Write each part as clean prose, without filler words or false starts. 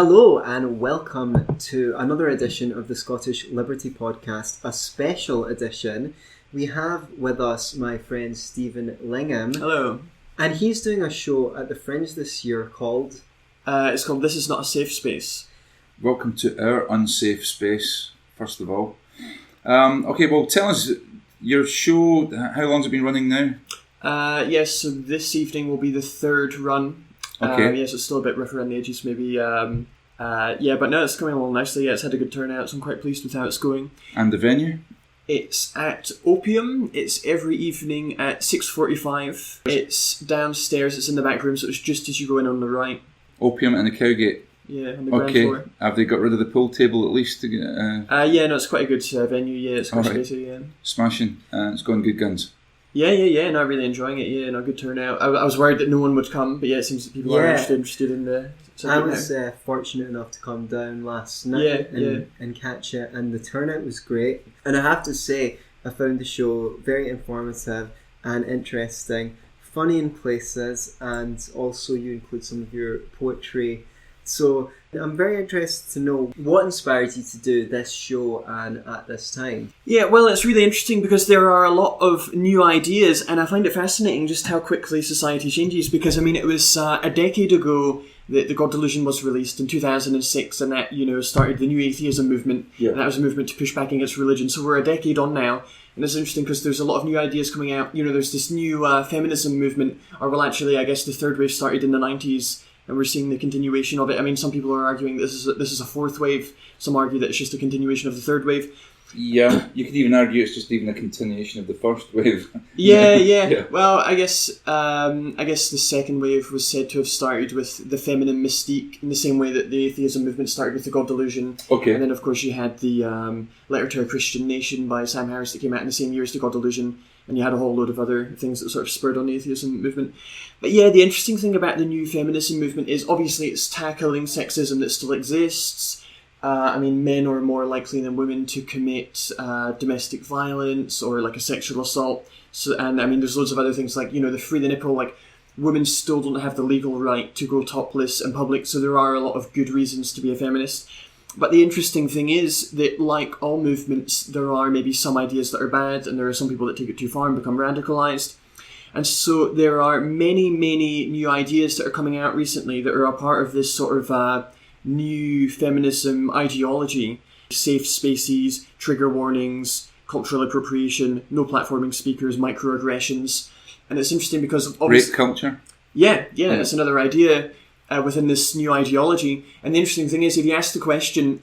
Hello and welcome to another edition of the Scottish Liberty Podcast, a special edition. We have with us my friend Stephen Lingham. Hello. And he's doing a show at the Fringe this year called... It's called This Is Not a Safe Space. Welcome to our unsafe space, first of all. Well, tell us your show, how long's it been running now? Yes, so this evening will be the third run. Okay. Yes, it's still a bit rough around the edges, maybe. But no, it's coming along nicely. Yeah, it's had a good turnout, so I'm quite pleased with how it's going. And the venue? It's at Opium. It's every evening at 6:45. It's downstairs. It's in the back room, so it's just as you go in on the right. Opium and the Cowgate. Yeah, on the ground floor. Have they got rid of the pool table at least? To get, yeah, no, it's quite a good venue. Yeah, it's quite spacious. Yeah. Smashing. It's going good guns. Yeah, no, really enjoying it, no, good turnout. I was worried that no one would come, but yeah, it seems that people are interested in the... I was fortunate enough to come down last night and catch it, and the turnout was great. And I have to say, I found the show very informative and interesting, funny in places, and also you include some of your poetry. So I'm very interested to know what inspired you to do this show and at this time. Yeah, well, it's really interesting because there are a lot of new ideas, and I find it fascinating just how quickly society changes. Because, I mean, it was a decade ago that the God Delusion was released in 2006, and that, started the new atheism movement. Yeah. And that was a movement to push back against religion. So we're a decade on now. And it's interesting because there's a lot of new ideas coming out. There's this new feminism movement, or well, actually, I guess the third wave started in the 90s. And we're seeing the continuation of it. I mean, some people are arguing this is a fourth wave. Some argue that it's just a continuation of the third wave. Yeah, you could even argue it's just even a continuation of the first wave. Yeah. Well, I guess the second wave was said to have started with the feminine mystique in the same way that the atheism movement started with the God Delusion. Okay. And then, of course, you had the Letter to a Christian Nation by Sam Harris that came out in the same year as the God Delusion. And you had a whole load of other things that sort of spurred on the atheism movement. But yeah, the interesting thing about the new feminism movement is obviously it's tackling sexism that still exists. I mean, men are more likely than women to commit domestic violence or like a sexual assault. So, and I mean, there's loads of other things like, the free the nipple, like women still don't have the legal right to go topless in public. So there are a lot of good reasons to be a feminist. But the interesting thing is that, like all movements, there are maybe some ideas that are bad, and there are some people that take it too far and become radicalized. And so there are many, many new ideas that are coming out recently that are a part of this sort of new feminism ideology. Safe spaces, trigger warnings, cultural appropriation, no platforming speakers, microaggressions. And it's interesting because... Rape culture? Yeah, that's another idea. Within this new ideology. And the interesting thing is, if you ask the question,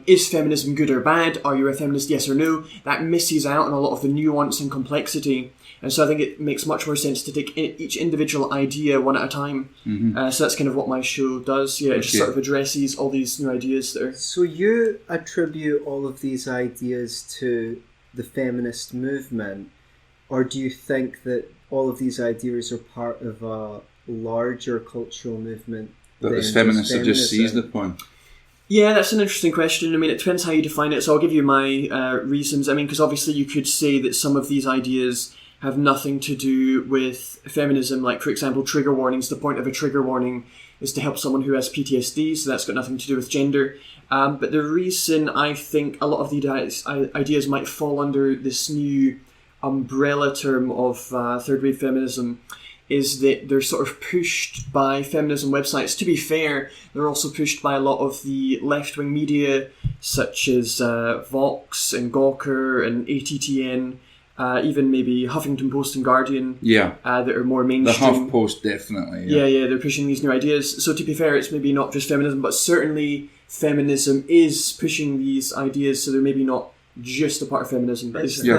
is feminism good or bad? Are you a feminist, yes or no? That misses out on a lot of the nuance and complexity. And so I think it makes much more sense to take each individual idea one at a time. Mm-hmm. So that's kind of what my show does. Yeah, it just sort of addresses all these new ideas that are... So you attribute all of these ideas to the feminist movement? Or do you think that all of these ideas are part of a larger cultural movement that the feminists have just seized upon? Yeah, that's an interesting question. I mean, it depends how you define it. So I'll give you my reasons. I mean, because obviously you could say that some of these ideas have nothing to do with feminism. Like, for example, trigger warnings. The point of a trigger warning is to help someone who has PTSD, so that's got nothing to do with gender. But the reason I think a lot of the ideas might fall under this new umbrella term of third wave feminism is that they're sort of pushed by feminism websites. To be fair, they're also pushed by a lot of the left-wing media, such as Vox and Gawker and ATTN, even maybe Huffington Post and Guardian, that are more mainstream. The Huff Post, definitely. Yeah, they're pushing these new ideas. So to be fair, it's maybe not just feminism, but certainly feminism is pushing these ideas, so they're maybe not just a part of feminism. It's the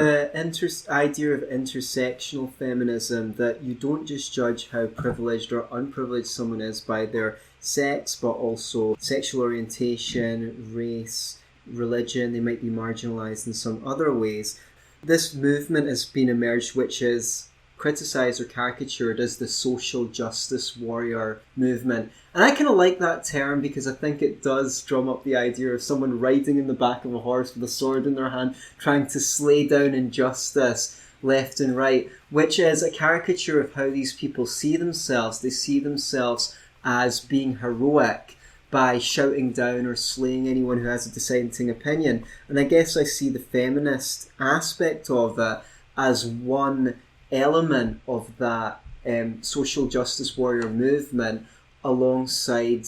idea of intersectional feminism, that you don't just judge how privileged or unprivileged someone is by their sex, but also sexual orientation, race, religion. They might be marginalised in some other ways. This movement has been emerged, which is criticised or caricatured as the social justice warrior movement. And I kind of like that term because I think it does drum up the idea of someone riding in the back of a horse with a sword in their hand, trying to slay down injustice left and right, which is a caricature of how these people see themselves. They see themselves as being heroic, by shouting down or slaying anyone who has a dissenting opinion. And I guess I see the feminist aspect of it as one element of that social justice warrior movement alongside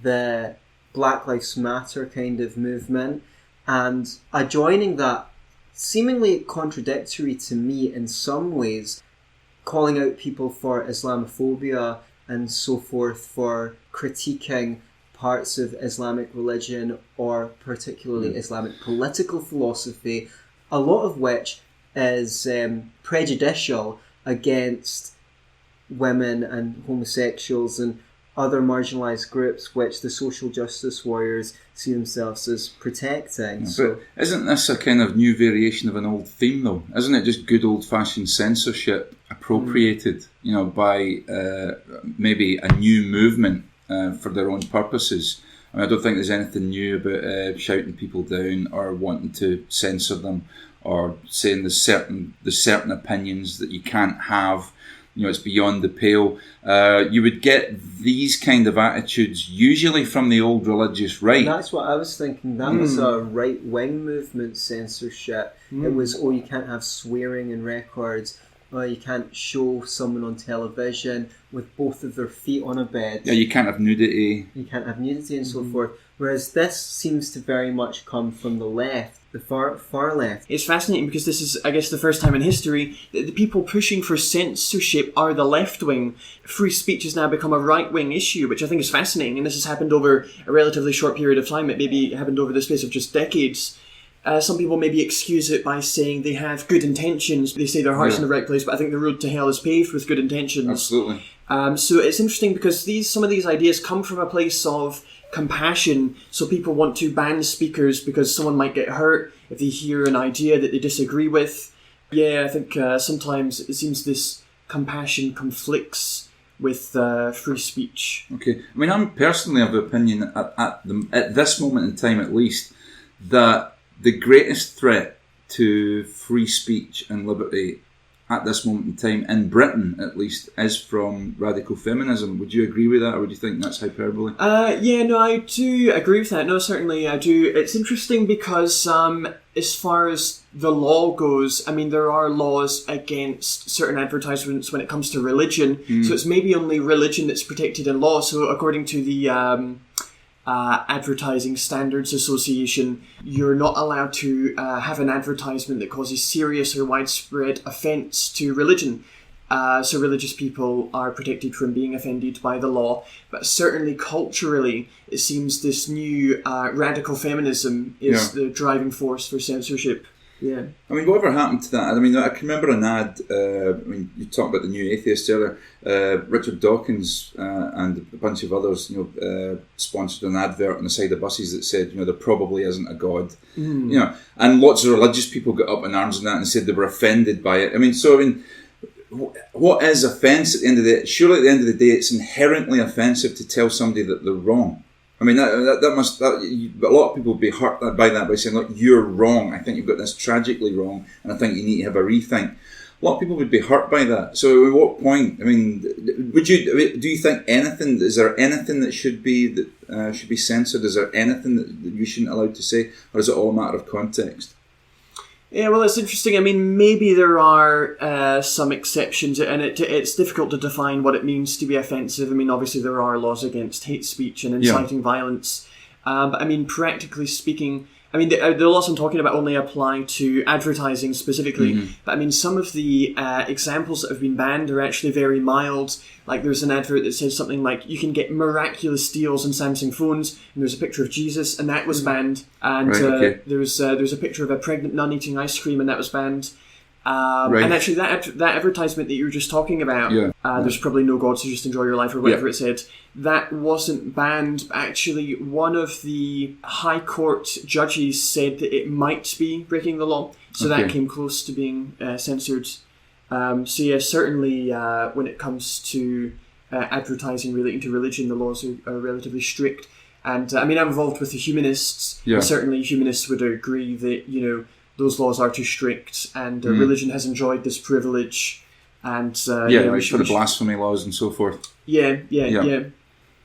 the Black Lives Matter kind of movement, and adjoining that, seemingly contradictory to me in some ways, calling out people for Islamophobia and so forth, for critiquing parts of Islamic religion or particularly Islamic political philosophy, a lot of which is prejudicial against women and homosexuals and other marginalised groups which the social justice warriors see themselves as protecting. But isn't this a kind of new variation of an old theme, though? Isn't it just good old-fashioned censorship appropriated, by maybe a new movement for their own purposes? I mean, I don't think there's anything new about shouting people down or wanting to censor them or saying there's certain opinions that you can't have. It's beyond the pale. You would get these kind of attitudes usually from the old religious right. That's what I was thinking. That was a right-wing movement censorship. It was, you can't have swearing in records. You can't show someone on television with both of their feet on a bed. Yeah, you can't have nudity. You can't have nudity and so forth. Whereas this seems to very much come from the left, the far left. It's fascinating because this is, I guess, the first time in history that the people pushing for censorship are the left wing. Free speech has now become a right wing issue, which I think is fascinating. And this has happened over a relatively short period of time. It maybe happened over the space of just decades. Some people maybe excuse it by saying they have good intentions. They say their heart's in the right place, but I think the road to hell is paved with good intentions. Absolutely. So it's interesting because some of these ideas come from a place of compassion. So people want to ban speakers because someone might get hurt if they hear an idea that they disagree with. Yeah, I think sometimes it seems this compassion conflicts with free speech. Okay. I mean, I'm personally of the opinion at this moment in time at least that the greatest threat to free speech and liberty at this moment in time, in Britain at least, is from radical feminism. Would you agree with that, or would you think that's hyperbole? Yeah, no, I do agree with that. No, certainly I do. It's interesting because as far as the law goes, I mean, there are laws against certain advertisements when it comes to religion. So it's maybe only religion that's protected in law. So according to the Advertising Standards Association, you're not allowed to have an advertisement that causes serious or widespread offence to religion. So religious people are protected from being offended by the law. But certainly culturally, it seems this new radical feminism is the driving force for censorship. Yeah. I mean, whatever happened to that? I mean, I can remember an ad, you talked about the New Atheists earlier, Richard Dawkins and a bunch of others, sponsored an advert on the side of buses that said, there probably isn't a God. And lots of religious people got up in arms on that and said they were offended by it. I mean, what is offence at the end of the day? Surely at the end of the day, it's inherently offensive to tell somebody that they're wrong. I mean, a lot of people would be hurt by that by saying, look, you're wrong. I think you've got this tragically wrong, and I think you need to have a rethink. A lot of people would be hurt by that. So at what point, I mean, do you think is there anything that should be censored? Is there anything that you shouldn't allow to say? Or is it all a matter of context? Yeah, well, it's interesting. I mean, maybe there are some exceptions, and it's difficult to define what it means to be offensive. I mean, obviously there are laws against hate speech and inciting violence. But I mean, practically speaking, I mean, the laws I'm talking about only apply to advertising specifically. But I mean, some of the examples that have been banned are actually very mild. Like there's an advert that says something like, you can get miraculous deals on Samsung phones, and there's a picture of Jesus, and that was banned. And there's a picture of a pregnant nun eating ice cream, and that was banned. And actually that advertisement that you were just talking about, there's probably no God, so just enjoy your life, or whatever it said, that wasn't banned. Actually, one of the High Court judges said that it might be breaking the law, so that came close to being censored. So yeah, certainly when it comes to advertising relating to religion, the laws are relatively strict. And I mean, I'm involved with the humanists, and certainly humanists would agree that, those laws are too strict, and religion has enjoyed this privilege, and like for the blasphemy laws and so forth. Yeah.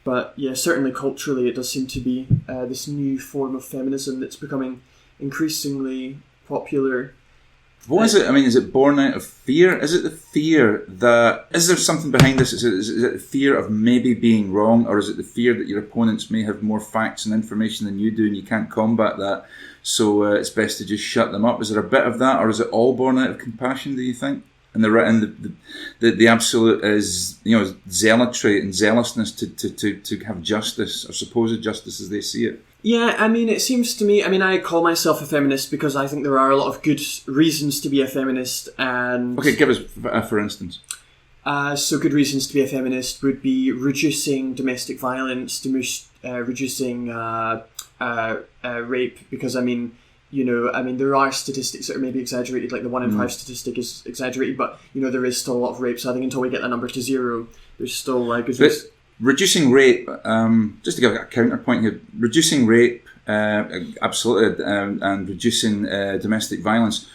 But yeah, certainly culturally it does seem to be this new form of feminism that's becoming increasingly popular. What is it? I mean, is it born out of fear? Is it the fear that... Is there something behind this? Is it the fear of maybe being wrong, or is it the fear that your opponents may have more facts and information than you do and you can't combat that, so it's best to just shut them up? Is there a bit of that, or is it all born out of compassion, do you think? And the absolute is, zealotry and zealousness to have justice, or supposed justice as they see it. Yeah, I mean, it seems to me, I call myself a feminist because I think there are a lot of good reasons to be a feminist, and... Okay, give us for instance. So good reasons to be a feminist would be reducing domestic violence, reducing rape, because, there are statistics that are maybe exaggerated, like the 1 in 5 statistic is exaggerated, but, there is still a lot of rape, so I think until we get that number to 0, there's still good reasons. Reducing rape, just to give a counterpoint here, reducing rape, absolutely, and reducing domestic violence,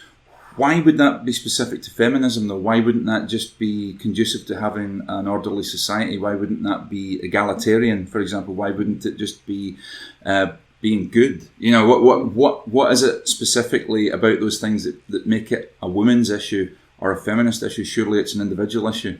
why would that be specific to feminism, though? Why wouldn't that just be conducive to having an orderly society? Why wouldn't that be egalitarian, for example? Why wouldn't it just be being good? What is it specifically about those things that make it a woman's issue or a feminist issue? Surely it's an individual issue.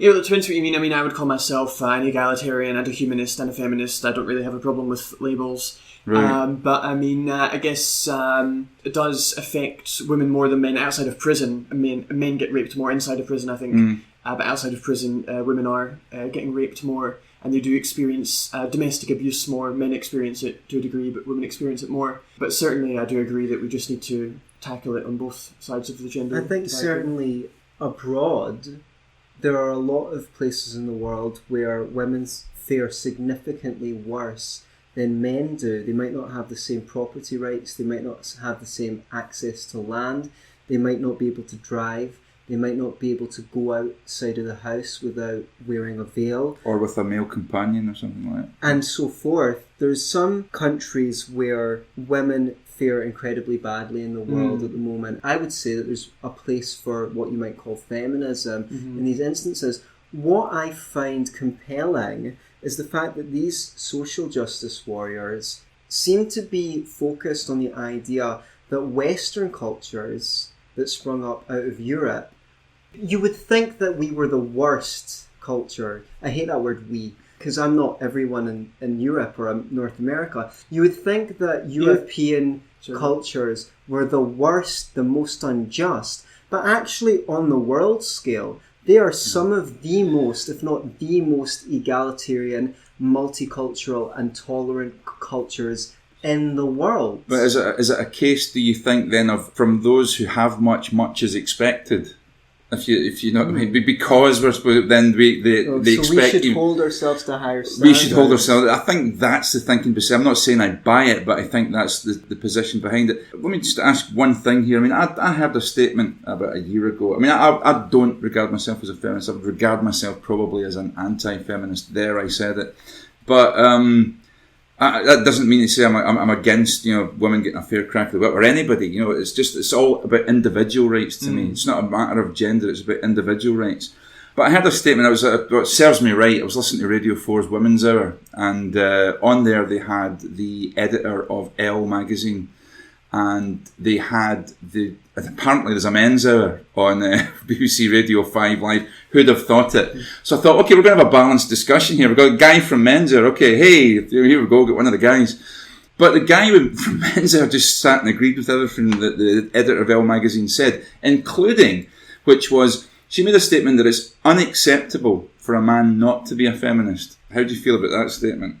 That depends what you mean. I would call myself an egalitarian and a humanist and a feminist. I don't really have a problem with labels. Right. But I guess it does affect women more than men outside of prison. Men get raped more inside of prison, I think. But outside of prison, women are getting raped more, and they do experience domestic abuse more. Men experience it to a degree, but women experience it more. But certainly I do agree that we just need to tackle it on both sides of the gender. I think certainly abroad, there are a lot of places in the world where women fare significantly worse than men do. They might not have the same property rights, they might not have the same access to land, they might not be able to drive, they might not be able to go outside of the house without wearing a veil. Or with a male companion or something like that. And so forth. There's some countries where women fare incredibly badly in the world at the moment. I would say that there's a place for what you might call feminism in these instances. What I find compelling is the fact that these social justice warriors seem to be focused on the idea that Western cultures that sprung up out of Europe, you would think that we were the worst culture. I hate that word we, because I'm not everyone in Europe or North America. You would think that European cultures were the worst, the most unjust, but actually on the world scale, they are some of the most, if not the most egalitarian, multicultural and tolerant cultures in the world. But is it a case, do you think, then, of from those who have much is expected? If you know what I mean, because we're supposed, then they expect. So we should hold ourselves to higher standards. We should hold ourselves. I think that's the thinking. I'm not saying I buy it, but I think that's the position behind it. Let me just ask one thing here. I mean, I heard a statement about a year ago. I mean, I don't regard myself as a feminist. I would regard myself probably as an anti-feminist. There, I said it, but that doesn't mean to say I'm against women getting a fair crack of the whip or anybody. It's all about individual rights to me. It's not a matter of gender. It's about individual rights. But I had a statement. What serves me right. I was listening to Radio 4's Women's Hour, and on there they had the editor of Elle magazine, and they had apparently there's a men's hour on BBC Radio 5 Live. Who'd have thought it? So I thought, okay, we're going to have a balanced discussion here. We've got a guy from Men's Hour. Okay, hey, here we go, get one of the guys. But the guy from Men's Hour just sat and agreed with everything that the editor of Elle magazine said, including, which was, she made a statement that it's unacceptable for a man not to be a feminist. How do you feel about that statement?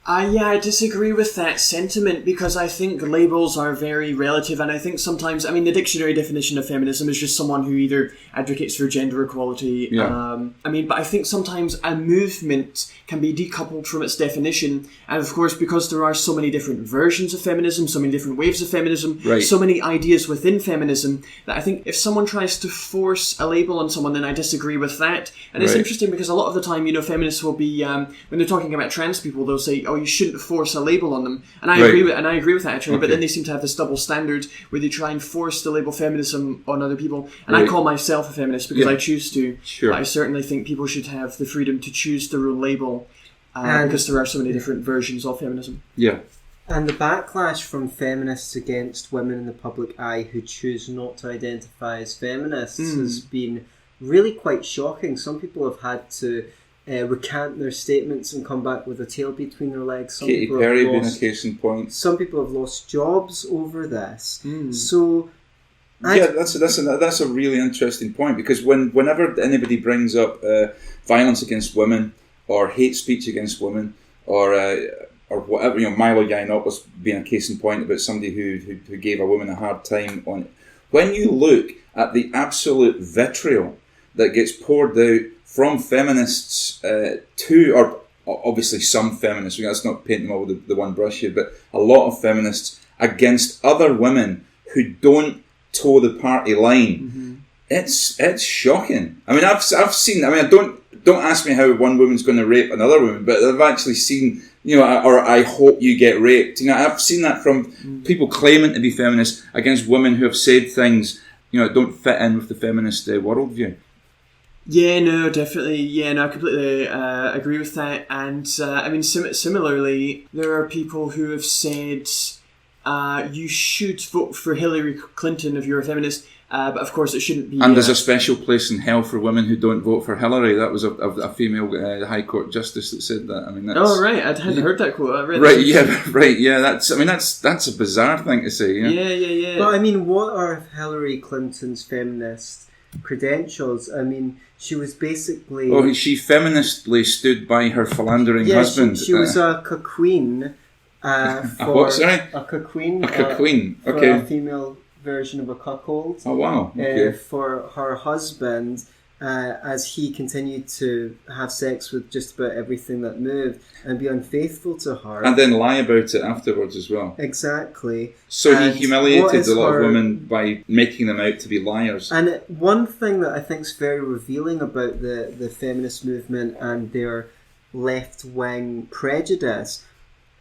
I disagree with that sentiment because I think labels are very relative, and I think sometimes, the dictionary definition of feminism is just someone who either advocates for gender equality, but I think sometimes a movement can be decoupled from its definition, and of course because there are so many different versions of feminism, so many different waves of feminism, so many ideas within feminism, that I think if someone tries to force a label on someone, then I disagree with that. And it's interesting because a lot of the time, feminists will be, when they're talking about trans people, they'll say, you shouldn't force a label on them, and I agree with that actually. Okay. But then they seem to have this double standard where they try and force the label feminism on other people. And I call myself a feminist because I choose to. Sure. But I certainly think people should have the freedom to choose their own label. because there are so many different versions of feminism. Yeah. And the backlash from feminists against women in the public eye who choose not to identify as feminists has been really quite shocking. Some people have had to recant their statements and come back with a tail between their legs. Katy Perry being a case in point. Some people have lost jobs over this. So, that's a really interesting point, because whenever anybody brings up violence against women or hate speech against women or whatever, Milo Yiannopoulos being a case in point about somebody who gave a woman a hard time on it. When you look at the absolute vitriol that gets poured out from feminists or obviously some feminists, let's not paint them all with the one brush here, but a lot of feminists against other women who don't toe the party line, it's shocking. I mean, I've seen. I mean, don't ask me how one woman's going to rape another woman, but I've actually seen, or I hope you get raped. I've seen that from people claiming to be feminists against women who have said things, don't fit in with the feminist worldview. Yeah, no, definitely. Yeah, no, I completely agree with that. And I mean, similarly, there are people who have said you should vote for Hillary Clinton if you're a feminist. But of course, it shouldn't be. And there's a special place in hell for women who don't vote for Hillary. That was a female High Court justice that said that. I mean, that's, oh right, I hadn't heard that quote. I read right, yeah. That's a bizarre thing to say. Yeah. But I mean, what are Hillary Clinton's feminist credentials? I mean, she was basically. Oh, she feministly stood by her philandering husband. She was a queen. A what? Sorry, a queen. A queen. Okay. For a female version of a cuckold. Oh wow! Okay. For her husband, as he continued to have sex with just about everything that moved and be unfaithful to her, and then lie about it afterwards as well. Exactly. So he humiliated a lot of women by making them out to be liars. And one thing that I think is very revealing about the feminist movement and their left-wing prejudice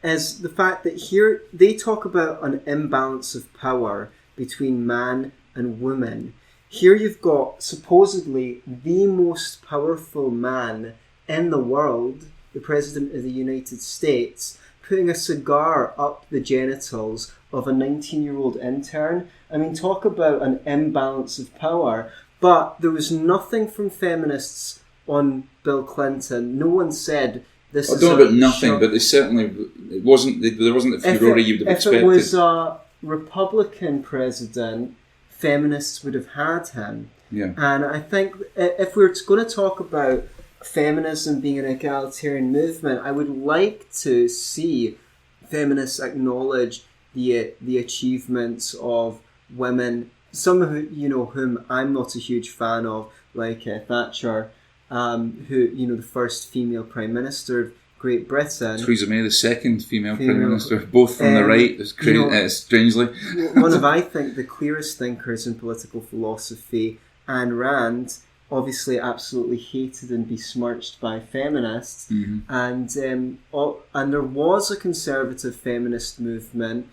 is the fact that here they talk about an imbalance of power between man and woman. Here you've got supposedly the most powerful man in the world, the President of the United States, putting a cigar up the genitals of a 19-year-old intern. I mean, talk about an imbalance of power. But there was nothing from feminists on Bill Clinton. No one said this is. I don't know about nothing, but there wasn't the furore you would have expected. If it was a Republican president, feminists would have had him. Yeah. And I think if we're going to talk about feminism being an egalitarian movement, I would like to see feminists acknowledge the achievements of women, some of whom I'm not a huge fan of, like Thatcher, who the first female prime minister of Great Britain. Theresa May, the second female prime minister, both from the right. It's crazy, strangely. One of, I think, the clearest thinkers in political philosophy, Ayn Rand, obviously absolutely hated and besmirched by feminists, and there was a conservative feminist movement.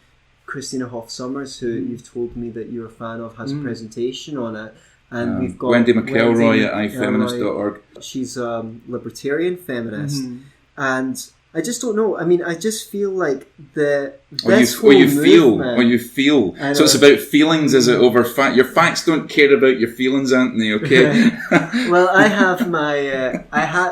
Christina Hoff Sommers, who you've told me that you're a fan of, has a presentation on it. And we've got Wendy McElroy at ifeminist.org. She's a libertarian feminist. And I just don't know. I mean, I just feel like you feel. So it's about feelings, is it, over fact? Your facts don't care about your feelings, Antony. Okay. Well, I have my.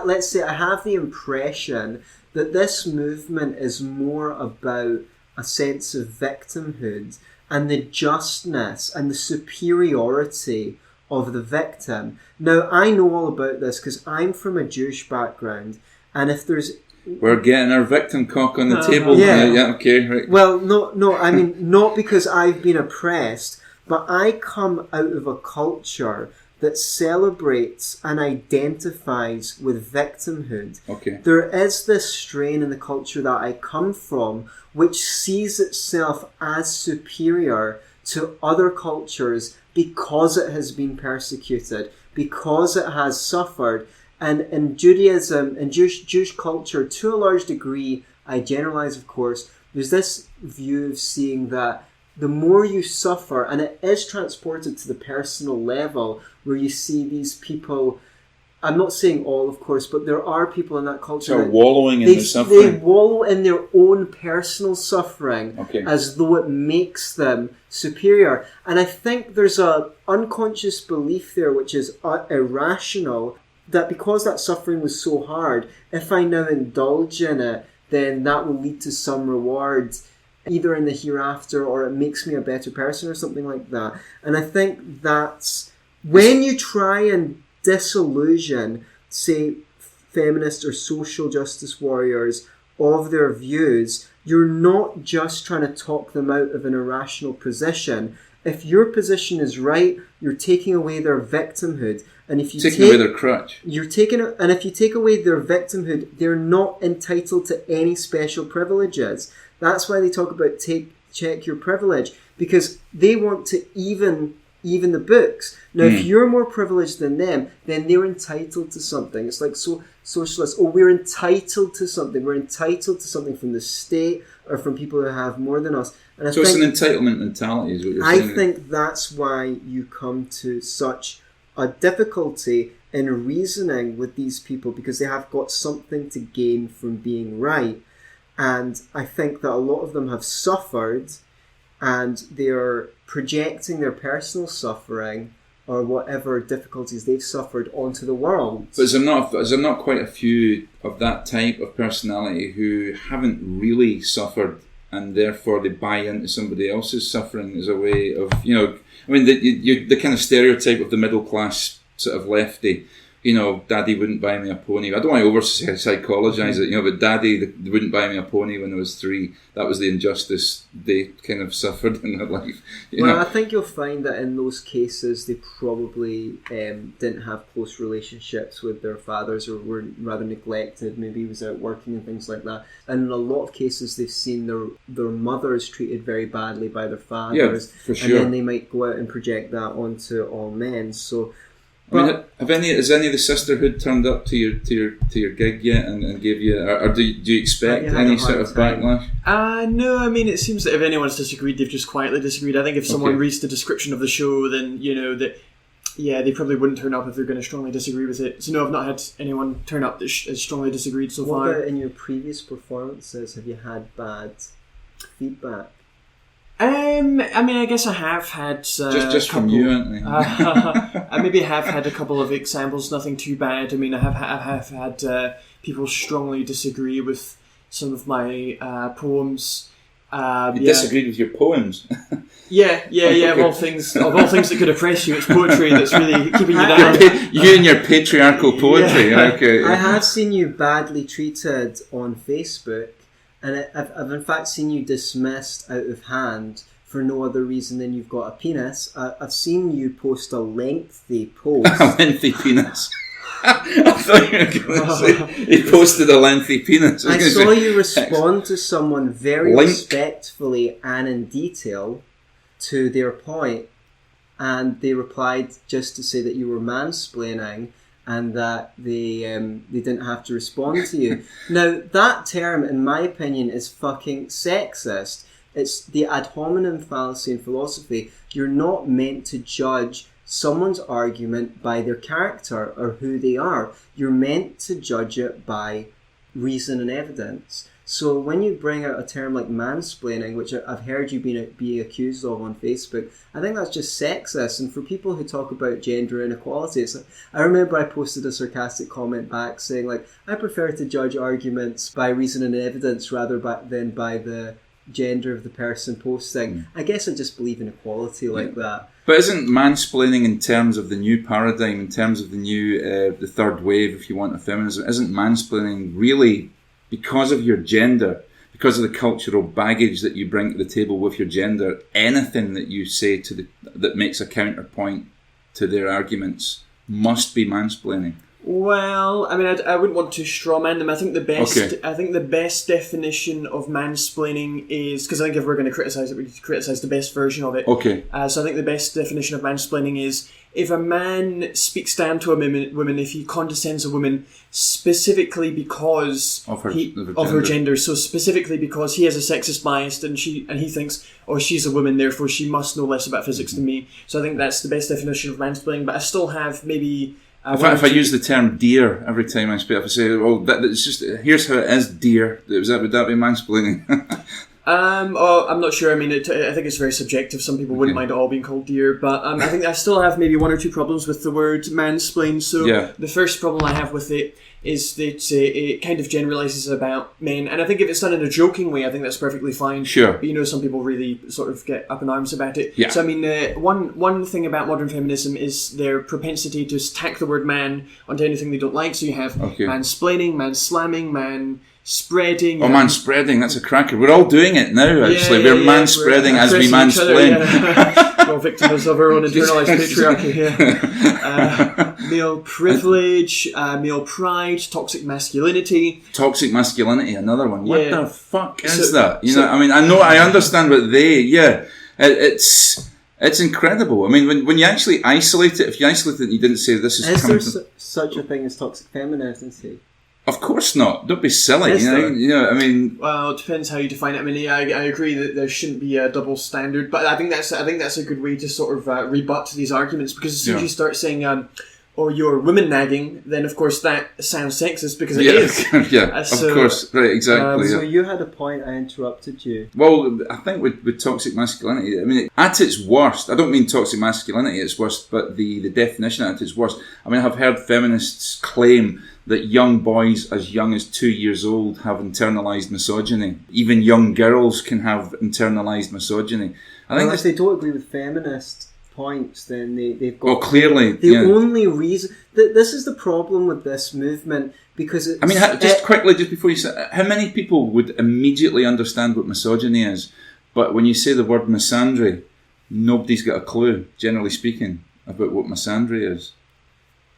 Let's say I have the impression that this movement is more about a sense of victimhood and the justness and the superiority of the victim. Now, I know all about this because I'm from a Jewish background. And if there's... We're getting our victim cock on the table. Yeah. Okay, right. Well, no, I mean, not because I've been oppressed, but I come out of a culture that celebrates and identifies with victimhood. Okay. There is this strain in the culture that I come from, which sees itself as superior to other cultures because it has been persecuted, because it has suffered. And in Judaism and Jewish culture, to a large degree, I generalize, of course, there's this view of seeing that the more you suffer, and it is transported to the personal level, where you see these people I'm not saying all, of course, but there are people in that culture So that wallowing in they the suffering. wallow in their own personal suffering as though it makes them superior. And I think there's a unconscious belief there which is irrational, that because that suffering was so hard, if I now indulge in it, then that will lead to some reward either in the hereafter, or it makes me a better person or something like that. And I think that's when you try and disillusion, say, feminist or social justice warriors of their views, you're not just trying to talk them out of an irrational position. If your position is right, you're taking away their victimhood. And if you taking away their crutch. And if you take away their victimhood, they're not entitled to any special privileges. That's why they talk about check your privilege, because they want to even the books. Now, if you're more privileged than them, then they're entitled to something. It's like socialists. Oh, we're entitled to something. We're entitled to something from the state or from people who have more than us. And I think it's an entitlement mentality, is what you're saying. I think that's why you come to such a difficulty in reasoning with these people, because they have got something to gain from being right. And I think that a lot of them have suffered, and they're projecting their personal suffering or whatever difficulties they've suffered onto the world. But is there not quite a few of that type of personality who haven't really suffered, and therefore they buy into somebody else's suffering as a way of, the kind of stereotype of the middle class sort of lefty. Daddy wouldn't buy me a pony. I don't want to over-psychologise it, but Daddy wouldn't buy me a pony when I was 3. That was the injustice they kind of suffered in their life. I think you'll find that in those cases they probably didn't have close relationships with their fathers, or were rather neglected. Maybe he was out working and things like that. And in a lot of cases they've seen their mothers treated very badly by their fathers. Yeah, for sure. And then they might go out and project that onto all men. So... has any of the sisterhood turned up to your gig yet and gave you, or do you expect any sort of backlash? No, it seems that if anyone's disagreed, they've just quietly disagreed. I think if someone reads the description of the show, then they probably wouldn't turn up if they're going to strongly disagree with it. So no, I've not had anyone turn up that has strongly disagreed so far. What about in your previous performances? Have you had bad feedback? I guess I have had just from you, Antony. I maybe have had a couple of examples, nothing too bad. I have had people strongly disagree with some of my poems. You disagreed with your poems? Yeah. Of all things that could oppress you, it's poetry that's really keeping you down. You and your patriarchal poetry. Yeah. Okay. I have seen you badly treated on Facebook. And I've in fact seen you dismissed out of hand for no other reason than you've got a penis. I've seen you post a lengthy post. A lengthy penis. I thought you were going to say he posted a lengthy penis. I saw you respond to someone very respectfully and in detail to their point, and they replied just to say that you were mansplaining, and that they didn't have to respond to you. Now, that term, in my opinion, is fucking sexist. It's the ad hominem fallacy in philosophy. You're not meant to judge someone's argument by their character or who they are. You're meant to judge it by reason and evidence. So when you bring out a term like mansplaining, which I've heard you be accused of on Facebook, I think that's just sexist. And for people who talk about gender inequality, I remember I posted a sarcastic comment back saying, like, I prefer to judge arguments by reason and evidence rather than by the gender of the person posting. I guess I just believe in equality like that. But isn't mansplaining, in terms of the new paradigm, in terms of the new, the third wave, if you want, of feminism, isn't mansplaining really, because of your gender, because of the cultural baggage that you bring to the table with your gender, anything that you say that makes a counterpoint to their arguments must be mansplaining? Well, I wouldn't want to strawman them. I think the best definition of mansplaining is, because I think if we're going to criticise it, we need to criticise the best version of it. Okay. So I think the best definition of mansplaining is if a man speaks down to a woman, if he condescends a woman specifically because of her gender, so specifically because he has a sexist bias and he thinks, oh, she's a woman, therefore she must know less about physics than me. So I think that's the best definition of mansplaining. But I still have maybe If I use the term dear every time I speak, if I say, well, it's just, here's how it is, dear, would that be mansplaining? I'm not sure. I mean, I think it's very subjective. Some people wouldn't mind it all being called dear, but I think I still have maybe one or two problems with the word mansplain. So the first problem I have with it is that it kind of generalises about men, and I think if it's done in a joking way, I think that's perfectly fine. Sure. But some people really sort of get up in arms about it. Yeah. So I mean, one thing about modern feminism is their propensity to tack the word man onto anything they don't like. So you have mansplaining, man-slamming, man-spreading. Oh, man-spreading, that's a cracker. We're all doing it now, actually. We're man-spreading as we mansplain. We're all victims of our own internalised patriarchy here. Male privilege, male pride, toxic masculinity. Toxic masculinity, another one. What the fuck is that? I understand what it's incredible. I mean, when you actually isolate it, if you isolate it and you didn't say this is coming Is there such a thing as toxic femininity? Of course not. Don't be silly. Well, it depends how you define it. I mean, I agree that there shouldn't be a double standard, but I think that's a good way to sort of rebut these arguments, because as soon as you start saying, you're women nagging, then of course that sounds sexist, because it is. Of course, right, exactly. So you had a point. I interrupted you. Well, I think with toxic masculinity, I mean, at its worst, I don't mean toxic masculinity at its worst, but the definition at its worst. I mean, I've heard feminists claim that young boys as young as 2 years old have internalised misogyny. Even young girls can have internalised misogyny. I think if they don't agree with feminist points, then they've got... Well, clearly... The only reason... This is the problem with this movement, because it's... I mean, just quickly, just before you say... How many people would immediately understand what misogyny is, but when you say the word misandry, nobody's got a clue, generally speaking, about what misandry is?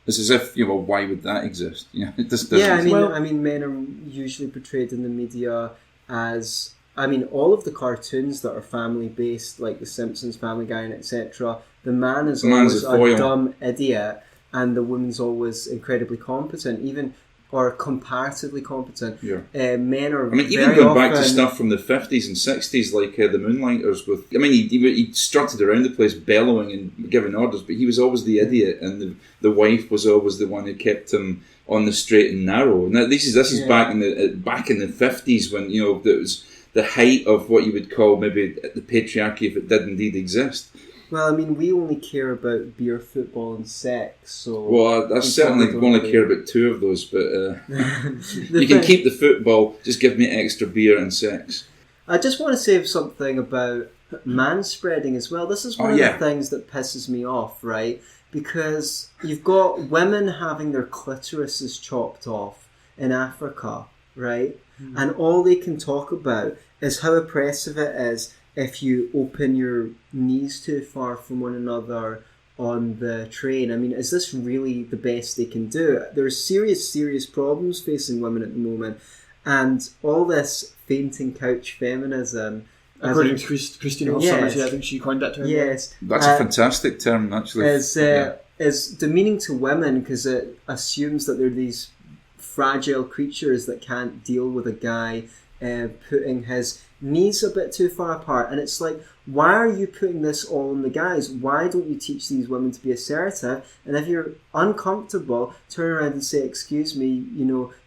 It's as if, why would that exist? It just doesn't. I mean, men are usually portrayed in the media as... I mean, all of the cartoons that are family-based, like The Simpsons, Family Guy, and etc., the man is always a dumb idiot, and the woman's always incredibly competent, or comparatively competent. Yeah. Men are. I mean, even going back to stuff from the 50s and 60s, like the Moonlighters. He strutted around the place bellowing and giving orders, but he was always the idiot, and the wife was always the one who kept him on the straight and narrow. Now this is back in the 50s, when that was the height of what you would call maybe the patriarchy, if it did indeed exist. Well, I mean, we only care about beer, football, and sex. So I certainly only care about two of those, but you can keep the football. Just give me extra beer and sex. I just want to say something about manspreading as well. This is one of the things that pisses me off, right? Because you've got women having their clitorises chopped off in Africa, right? Mm. And all they can talk about is how oppressive it is if you open your knees too far from one another on the train. I mean, is this really the best they can do? There are serious problems facing women at the moment, and all this fainting couch feminism... According to Christina Hoff Summers, I think she coined that term. Yes. That's a fantastic term, actually. Is demeaning to women, because it assumes that they're these fragile creatures that can't deal with a guy putting his knees a bit too far apart. And it's like, why are you putting this all on the guys? Why don't you teach these women to be assertive? And if you're uncomfortable, turn around and say, excuse me,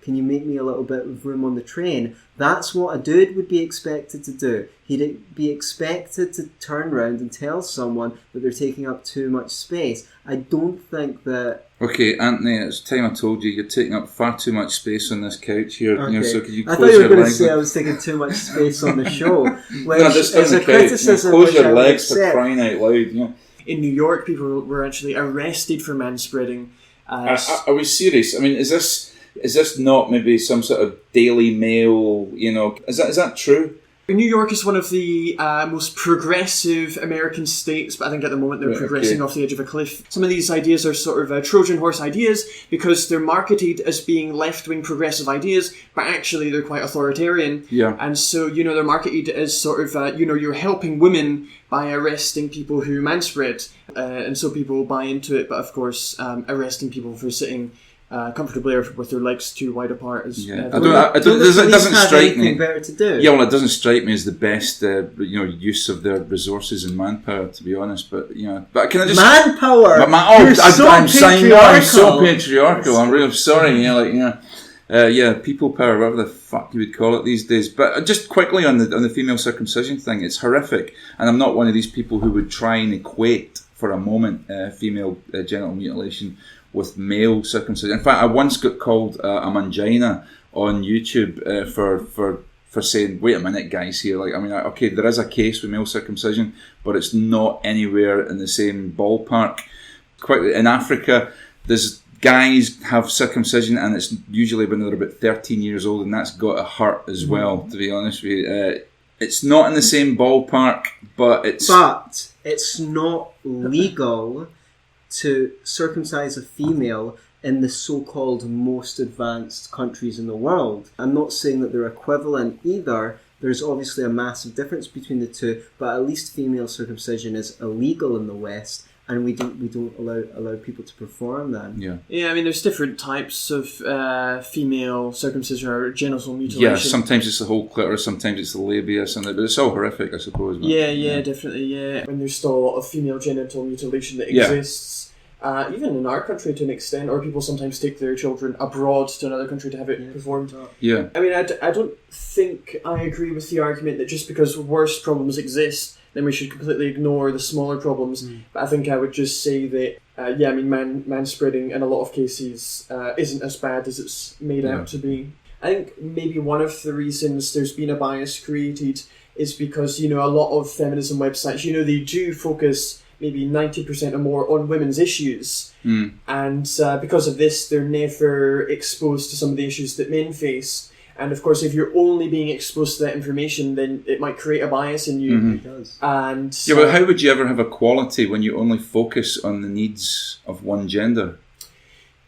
can you make me a little bit of room on the train? That's what a dude would be expected to do. He'd be expected to turn around and tell someone that they're taking up too much space. I don't think that... Okay, Antony, it's time I told you, you're taking up far too much space on this couch here. Okay. So could you I close thought you were your going to legs? say I was taking too much space on the show. Which No, just on is the a couch. criticism Close which your I would legs for accept. crying out loud. In New York, people were actually arrested for manspreading. Are we serious? I mean, is this not maybe some sort of Daily Mail? Is that true? New York is one of the most progressive American states, but I think at the moment they're progressing off the edge of a cliff. Some of these ideas are sort of Trojan horse ideas because they're marketed as being left-wing progressive ideas, but actually they're quite authoritarian. Yeah. And so, they're marketed as sort of, you're helping women by arresting people who manspread. And so people buy into it, but of course, arresting people for sitting comfortably or with their legs too wide apart. As Yeah, It doesn't strike me. Better to do. Yeah, well, it doesn't strike me as the best, use of their resources and manpower, to be honest. But but can I just manpower? I'm so patriarchal. I'm really sorry. People power, whatever the fuck you would call it these days. But just quickly on the female circumcision thing, it's horrific, and I'm not one of these people who would try and equate for a moment female genital mutilation with male circumcision. In fact, I once got called a mangina on YouTube for saying, "Wait a minute, guys, here. Okay, there is a case with male circumcision, but it's not anywhere in the same ballpark." In Africa, there's guys have circumcision, and it's usually when they're about 13 years old, and that's got to hurt as well. To be honest with you, it's not in the same ballpark, but it's not legal to circumcise a female in the so-called most advanced countries in the world. I'm not saying that they're equivalent either. There's obviously a massive difference between the two, but at least female circumcision is illegal in the West, and we don't allow people to perform that. Yeah. I mean, there's different types of female circumcision or genital mutilation. Yeah, sometimes it's the whole clitoris, sometimes it's the labia, but it's all horrific, I suppose. Yeah, definitely. Yeah, when there's still a lot of female genital mutilation that exists. Even in our country to an extent, or people sometimes take their children abroad to another country to have it performed. Yeah. I mean, I don't think I agree with the argument that just because worse problems exist, then we should completely ignore the smaller problems. But I think I would just say that, man spreading in a lot of cases isn't as bad as it's made out to be. I think maybe one of the reasons there's been a bias created is because, a lot of feminism websites, they do focus maybe 90% or more on women's issues. And because of this, they're never exposed to some of the issues that men face. And of course, if you're only being exposed to that information, then it might create a bias in you. It does. And but how would you ever have equality when you only focus on the needs of one gender?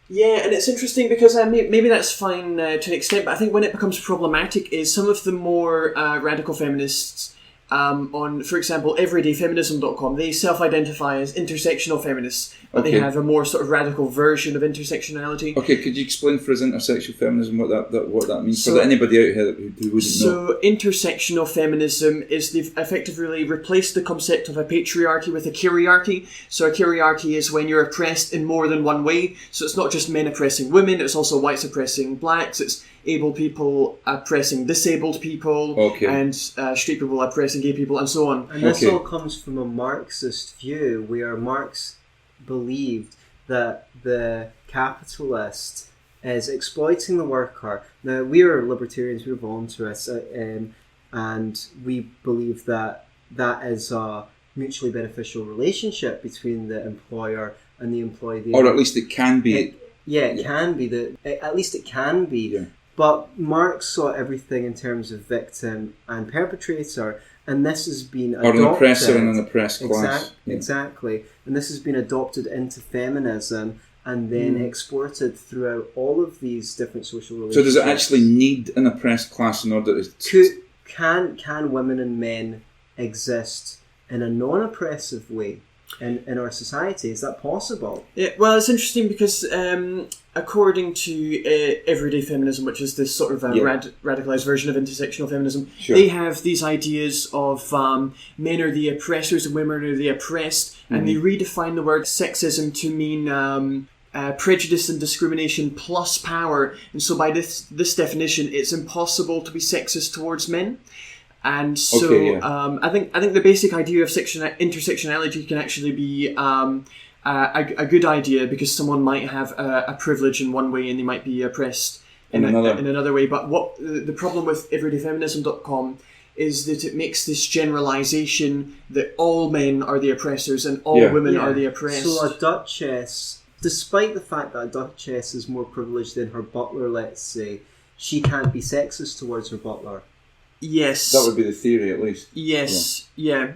Yeah, and it's interesting because maybe that's fine to an extent, but I think when it becomes problematic is some of the more radical feminists on, for example, everydayfeminism.com, they self-identify as intersectional feminists, but they have a more sort of radical version of intersectionality. Okay, could you explain for us intersectional feminism what that means for anybody out here who wouldn't know? So intersectional feminism is they've effectively replaced the concept of a patriarchy with a kyriarchy. So a kyriarchy is when you're oppressed in more than one way. So it's not just men oppressing women, it's also whites oppressing blacks, it's able people oppressing disabled people, and straight people oppressing gay people, and so on. And this all comes from a Marxist view, where Marx believed that the capitalist is exploiting the worker. Now, we are libertarians, we're voluntarists, and we believe that that is a mutually beneficial relationship between the employer and the employee. Or at least it can be. It can be. At least it can be. Yeah. But Marx saw everything in terms of victim and perpetrator, and this has been adopted. Or an oppressor and an oppressed class. Exactly. And this has been adopted into feminism and then exported throughout all of these different social relationships. So does it actually need an oppressed class in order to... Can women and men exist in a non-oppressive way in our society? Is that possible? Yeah, well, it's interesting because according to Everyday Feminism, which is this sort of radicalized version of intersectional feminism, they have these ideas of men are the oppressors and women are the oppressed, and they redefine the word sexism to mean prejudice and discrimination plus power. And so by this definition, it's impossible to be sexist towards men. And so I think the basic idea of intersectionality can actually be a good idea, because someone might have a privilege in one way and they might be oppressed in another way. But what the problem with everydayfeminism.com is that it makes this generalization that all men are the oppressors and all women are the oppressed. So a duchess, despite the fact that a duchess is more privileged than her butler, let's say, she can't be sexist towards her butler. Yes. That would be the theory, at least. Yes. Yeah.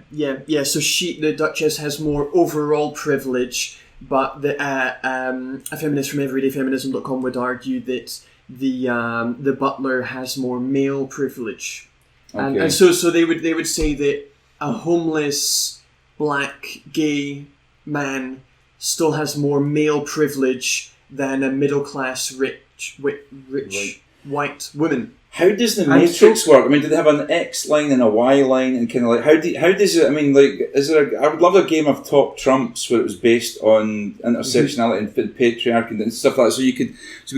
So the Duchess has more overall privilege, but a feminist from everydayfeminism.com would argue that the butler has more male privilege. And so they would say that a homeless black gay man still has more male privilege than a middle-class, rich white woman. How does the matrix work? I mean, do they have an X line and a Y line, and kind of like how does it? I mean, like, is there? I would love a game of Top Trumps where it was based on intersectionality and patriarchy and stuff like that. So we could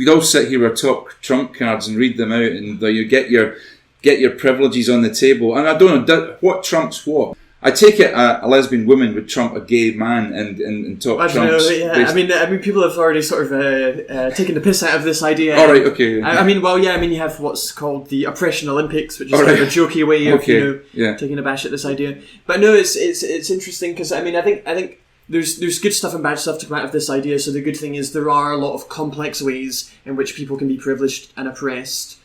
all sit here with our top trump cards and read them out, and you get your privileges on the table. And I don't know what trumps what. I take it a lesbian woman would trump a gay man in top trumps. I mean, people have already sort of taken the piss out of this idea. All right, okay. I mean, you have what's called the Oppression Olympics, which is kind of a jokey way of taking a bash at this idea. But no, it's interesting because I think there's good stuff and bad stuff to come out of this idea. So the good thing is there are a lot of complex ways in which people can be privileged and oppressed.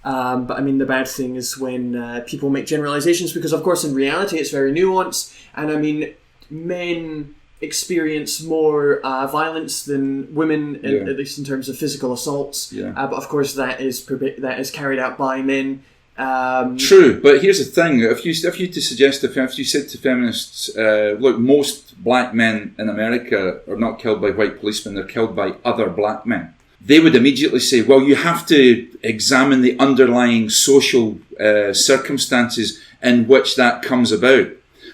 But I mean, the bad thing is when people make generalizations, because of course in reality it's very nuanced, and I mean, men experience more violence than women, at least in terms of physical assaults. But of course that is carried out by men. True, but here's the thing: if you said to feminists, look, most black men in America are not killed by white policemen; they're killed by other black men. They would immediately say, well, you have to examine the underlying social circumstances in which that comes about.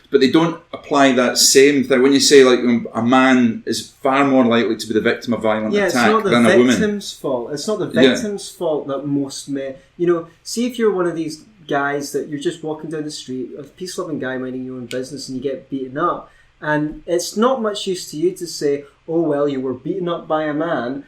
But they don't apply that same thing. When you say, like, a man is far more likely to be the victim of violent attack than a woman. It's not the victim's fault. It's not the victim's fault that most men... see if you're one of these guys that you're just walking down the street, a peace-loving guy minding your own business, and you get beaten up. And it's not much use to you to say, oh, well, you were beaten up by a man.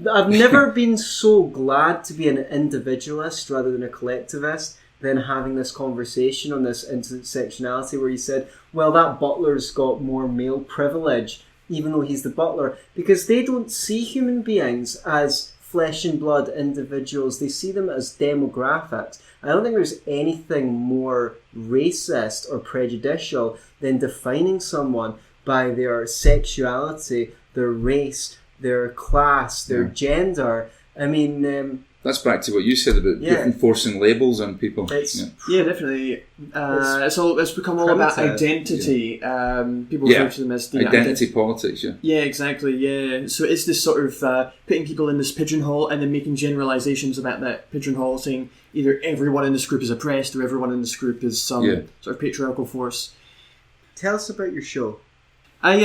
I've never been so glad to be an individualist rather than a collectivist than having this conversation on this intersectionality where you said, well, that butler's got more male privilege, even though he's the butler, because they don't see human beings as flesh and blood individuals. They see them as demographics. I don't think there's anything more racist or prejudicial than defining someone by their sexuality, their race, their class, their gender. I mean... that's back to what you said about enforcing labels on people. Definitely. It's become all about identity. People refer to them as the identity politics. Yeah, exactly. Yeah. So it's this sort of putting people in this pigeonhole and then making generalizations about that pigeonhole, saying either everyone in this group is oppressed or everyone in this group is some sort of patriarchal force. Tell us about your show.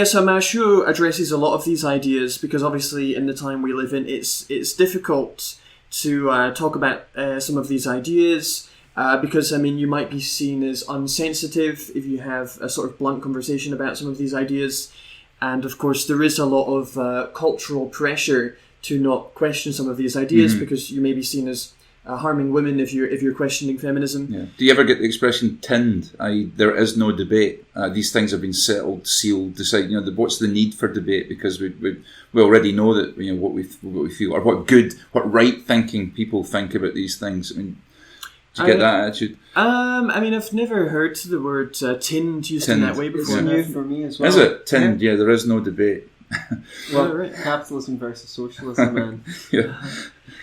So my show addresses a lot of these ideas because obviously in the time we live in, it's difficult to talk about some of these ideas because, I mean, you might be seen as unsensitive if you have a sort of blunt conversation about some of these ideas. And of course, there is a lot of cultural pressure to not question some of these ideas because you may be seen as harming women if you're questioning feminism. Yeah. Do you ever get the expression "tinned"? There is no debate. These things have been settled, sealed, decided. What's the need for debate? Because we already know that what we feel or what right-thinking people think about these things. I mean, do you get that attitude? I mean, I've never heard the word "tinned" used in that way before. It's for me as well. Is it tinned? Yeah, there is no debate. Well, capitalism versus socialism, man.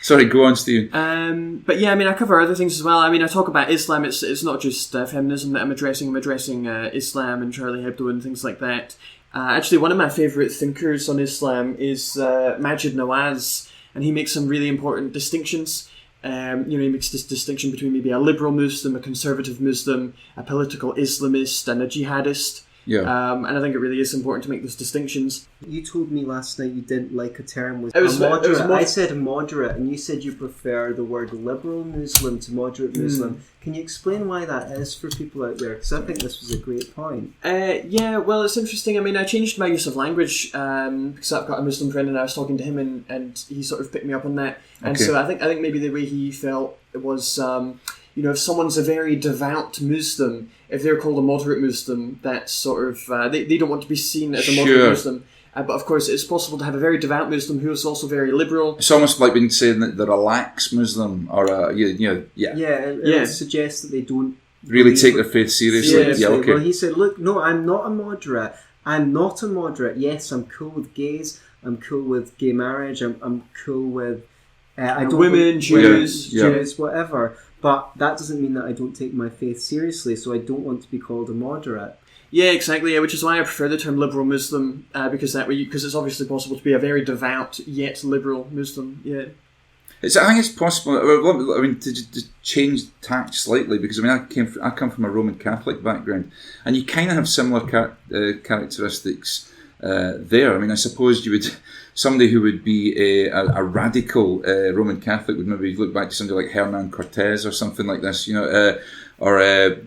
Sorry, go on, Stephen. But yeah, I mean, I cover other things as well. I mean, I talk about Islam. It's not just feminism that I'm addressing. I'm addressing Islam and Charlie Hebdo and things like that. Actually, one of my favourite thinkers on Islam is Majid Nawaz, and he makes some really important distinctions. He makes this distinction between maybe a liberal Muslim, a conservative Muslim, a political Islamist, and a jihadist. Yeah. And I think it really is important to make those distinctions. You told me last night you didn't like a term was moderate. I said moderate, and you said you prefer the word liberal Muslim to moderate Muslim. Can you explain why that is for people out there? Because I think this was a great point. Well, it's interesting. I mean, I changed my use of language because I've got a Muslim friend, and I was talking to him, and he sort of picked me up on that. And so I think maybe the way he felt it was. If someone's a very devout Muslim, if they're called a moderate Muslim, that's sort of... they don't want to be seen as a moderate Muslim. But of course, it's possible to have a very devout Muslim who is also very liberal. It's almost like being saying that they're a lax Muslim or it suggests that they don't... really take their faith seriously. Yeah, okay. Well, he said, look, no, I'm not a moderate. I'm not a moderate. Yes, I'm cool with gays. I'm cool with gay marriage. I'm cool with... women, Jews, whatever. But that doesn't mean that I don't take my faith seriously, so I don't want to be called a moderate. Yeah, exactly. Yeah, which is why I prefer the term liberal Muslim, because it's obviously possible to be a very devout yet liberal Muslim. Yeah. I think it's possible. I mean, to change tact slightly, because I mean, I come from a Roman Catholic background, and you kind of have similar characteristics there. I mean, I suppose you would. Somebody who would be a radical Roman Catholic would maybe look back to somebody like Hernan Cortes or something like this, or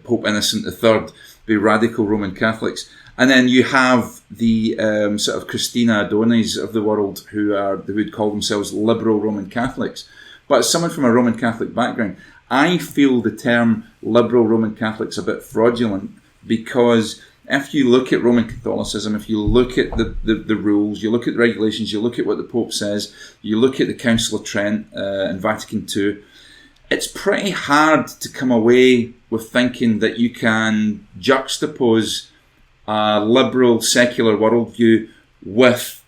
Pope Innocent III, be radical Roman Catholics. And then you have the sort of Christina Adonis of the world who would call themselves liberal Roman Catholics. But as someone from a Roman Catholic background, I feel the term liberal Roman Catholics a bit fraudulent, because if you look at Roman Catholicism, if you look at the rules, you look at the regulations, you look at what the Pope says, you look at the Council of Trent and Vatican II, it's pretty hard to come away with thinking that you can juxtapose a liberal secular worldview with,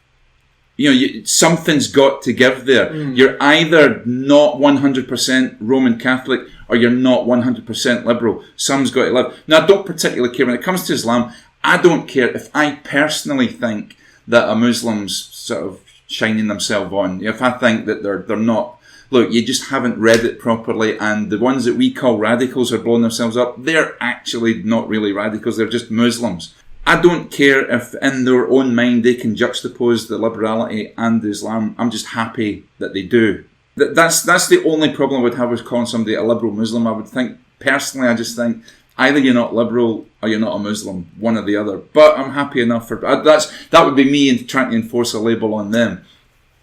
something's got to give there. You're either not 100% Roman Catholic or you're not 100% liberal. Some's got to live. Now, I don't particularly care when it comes to Islam. I don't care if I personally think that a Muslim's sort of shining themselves on. If I think that they're not, look, you just haven't read it properly, and the ones that we call radicals are blowing themselves up. They're actually not really radicals. They're just Muslims. I don't care if in their own mind they can juxtapose the liberality and the Islam. I'm just happy that they do. That's the only problem I would have with calling somebody a liberal Muslim. I would think, personally, I just think either you're not liberal or you're not a Muslim, one or the other. But I'm happy enough for that would be me trying to enforce a label on them.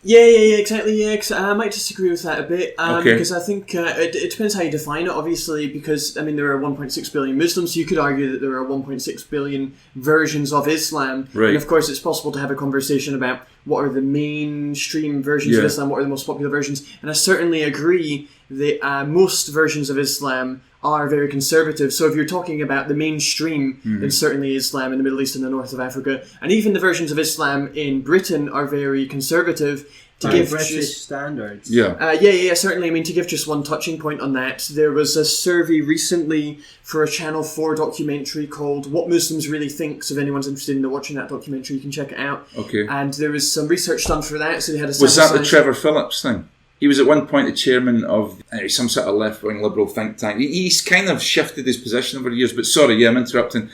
Yeah, exactly. Yeah, I might disagree with that a bit, because I think it depends how you define it. Obviously, because I mean there are 1.6 billion Muslims, so you could argue that there are 1.6 billion versions of Islam, right. And of course, it's possible to have a conversation about what are the mainstream versions of Islam, what are the most popular versions, and I certainly agree that most versions of Islam are very conservative. So if you're talking about the mainstream, then certainly Islam in the Middle East and the north of Africa, and even the versions of Islam in Britain are very conservative. To give British standards. Yeah, certainly. I mean, to give just one touching point on that, there was a survey recently for a Channel 4 documentary called What Muslims Really Think. So if anyone's interested in watching that documentary, you can check it out. Okay. And there was some research done for that. So they had a Was that the Trevor Phillips thing? He was at one point the chairman of some sort of left-wing liberal think tank. He's kind of shifted his position over the years, but sorry, I'm interrupting.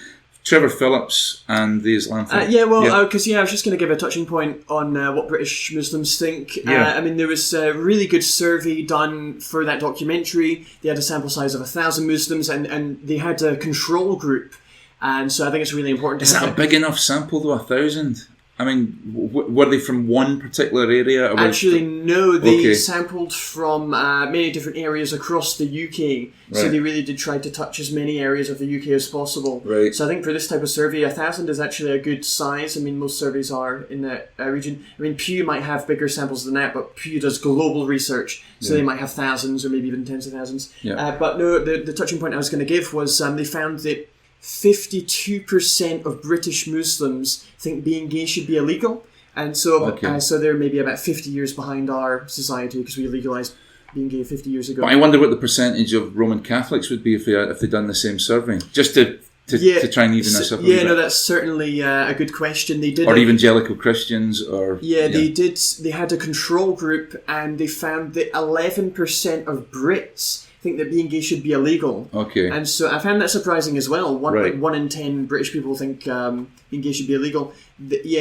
Trevor Phillips and the Islam thing. Because I was just going to give a touching point on what British Muslims think. I mean, there was a really good survey done for that documentary. They had a sample size of 1,000 Muslims, and they had a control group. And so I think it's really important to have... Is that a big enough sample, though, 1,000? I mean, were they from one particular area? Actually, no. They sampled from many different areas across the UK. Right. So they really did try to touch as many areas of the UK as possible. Right. So I think for this type of survey, 1,000 is actually a good size. I mean, most surveys are in that region. I mean, Pew might have bigger samples than that, but Pew does global research. So they might have thousands or maybe even tens of thousands. Yeah. But no, the touching point I was going to give was they found that 52% of British Muslims think being gay should be illegal, and so so they're maybe about 50 years behind our society because we legalised being gay 50 years ago. But I wonder what the percentage of Roman Catholics would be if they'd done the same survey, just to try and even this up a bit. No, that's certainly a good question. They did, or evangelical Christians, or they did. They had a control group, and they found that 11% of Brits think that being gay should be illegal. Okay. And so I found that surprising as well. One in 10 British people think being gay should be illegal.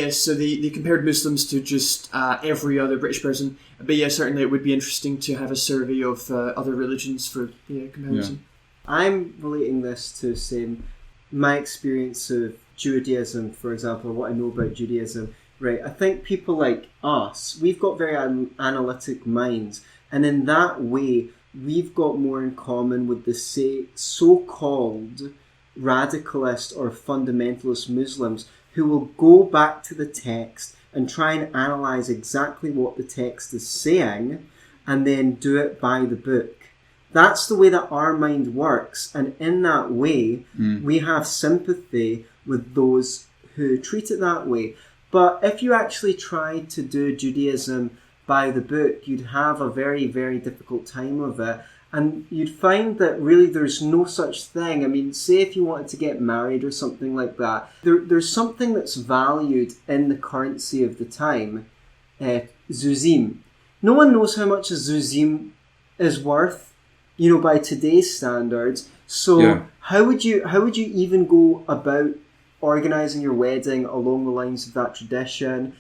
So they compared Muslims to just every other British person. But certainly it would be interesting to have a survey of other religions for comparison. Yeah. I'm relating this to, say, my experience of Judaism, for example, what I know about Judaism. Right, I think people like us, we've got very analytic minds, and in that way, we've got more in common with the so-called radicalist or fundamentalist Muslims who will go back to the text and try and analyse exactly what the text is saying and then do it by the book. That's the way that our mind works, and in that way, we have sympathy with those who treat it that way. But if you actually tried to do Judaism by the book, you'd have a very, very difficult time of it. And you'd find that really there's no such thing. I mean, say if you wanted to get married or something like that, there's something that's valued in the currency of the time, zuzim. No one knows how much a zuzim is worth, by today's standards. So how would you even go about organising your wedding along the lines of that tradition?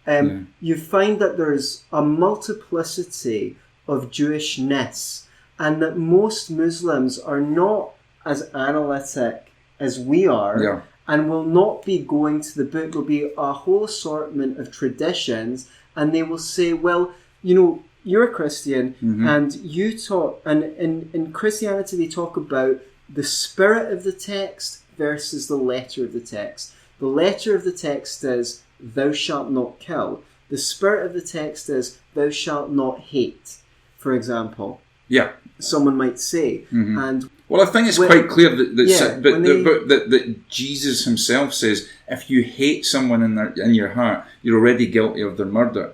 You find that there's a multiplicity of Jewishness, and that most Muslims are not as analytic as we are, and will not be going to the book. There'll be a whole assortment of traditions, and they will say, well, you're a Christian, and you talk, and in Christianity they talk about the spirit of the text versus the letter of the text. The letter of the text is, thou shalt not kill. The spirit of the text is, thou shalt not hate, for example. Yeah. Someone might say. And well, I think it's quite clear that Jesus himself says, if you hate someone in your heart, you're already guilty of their murder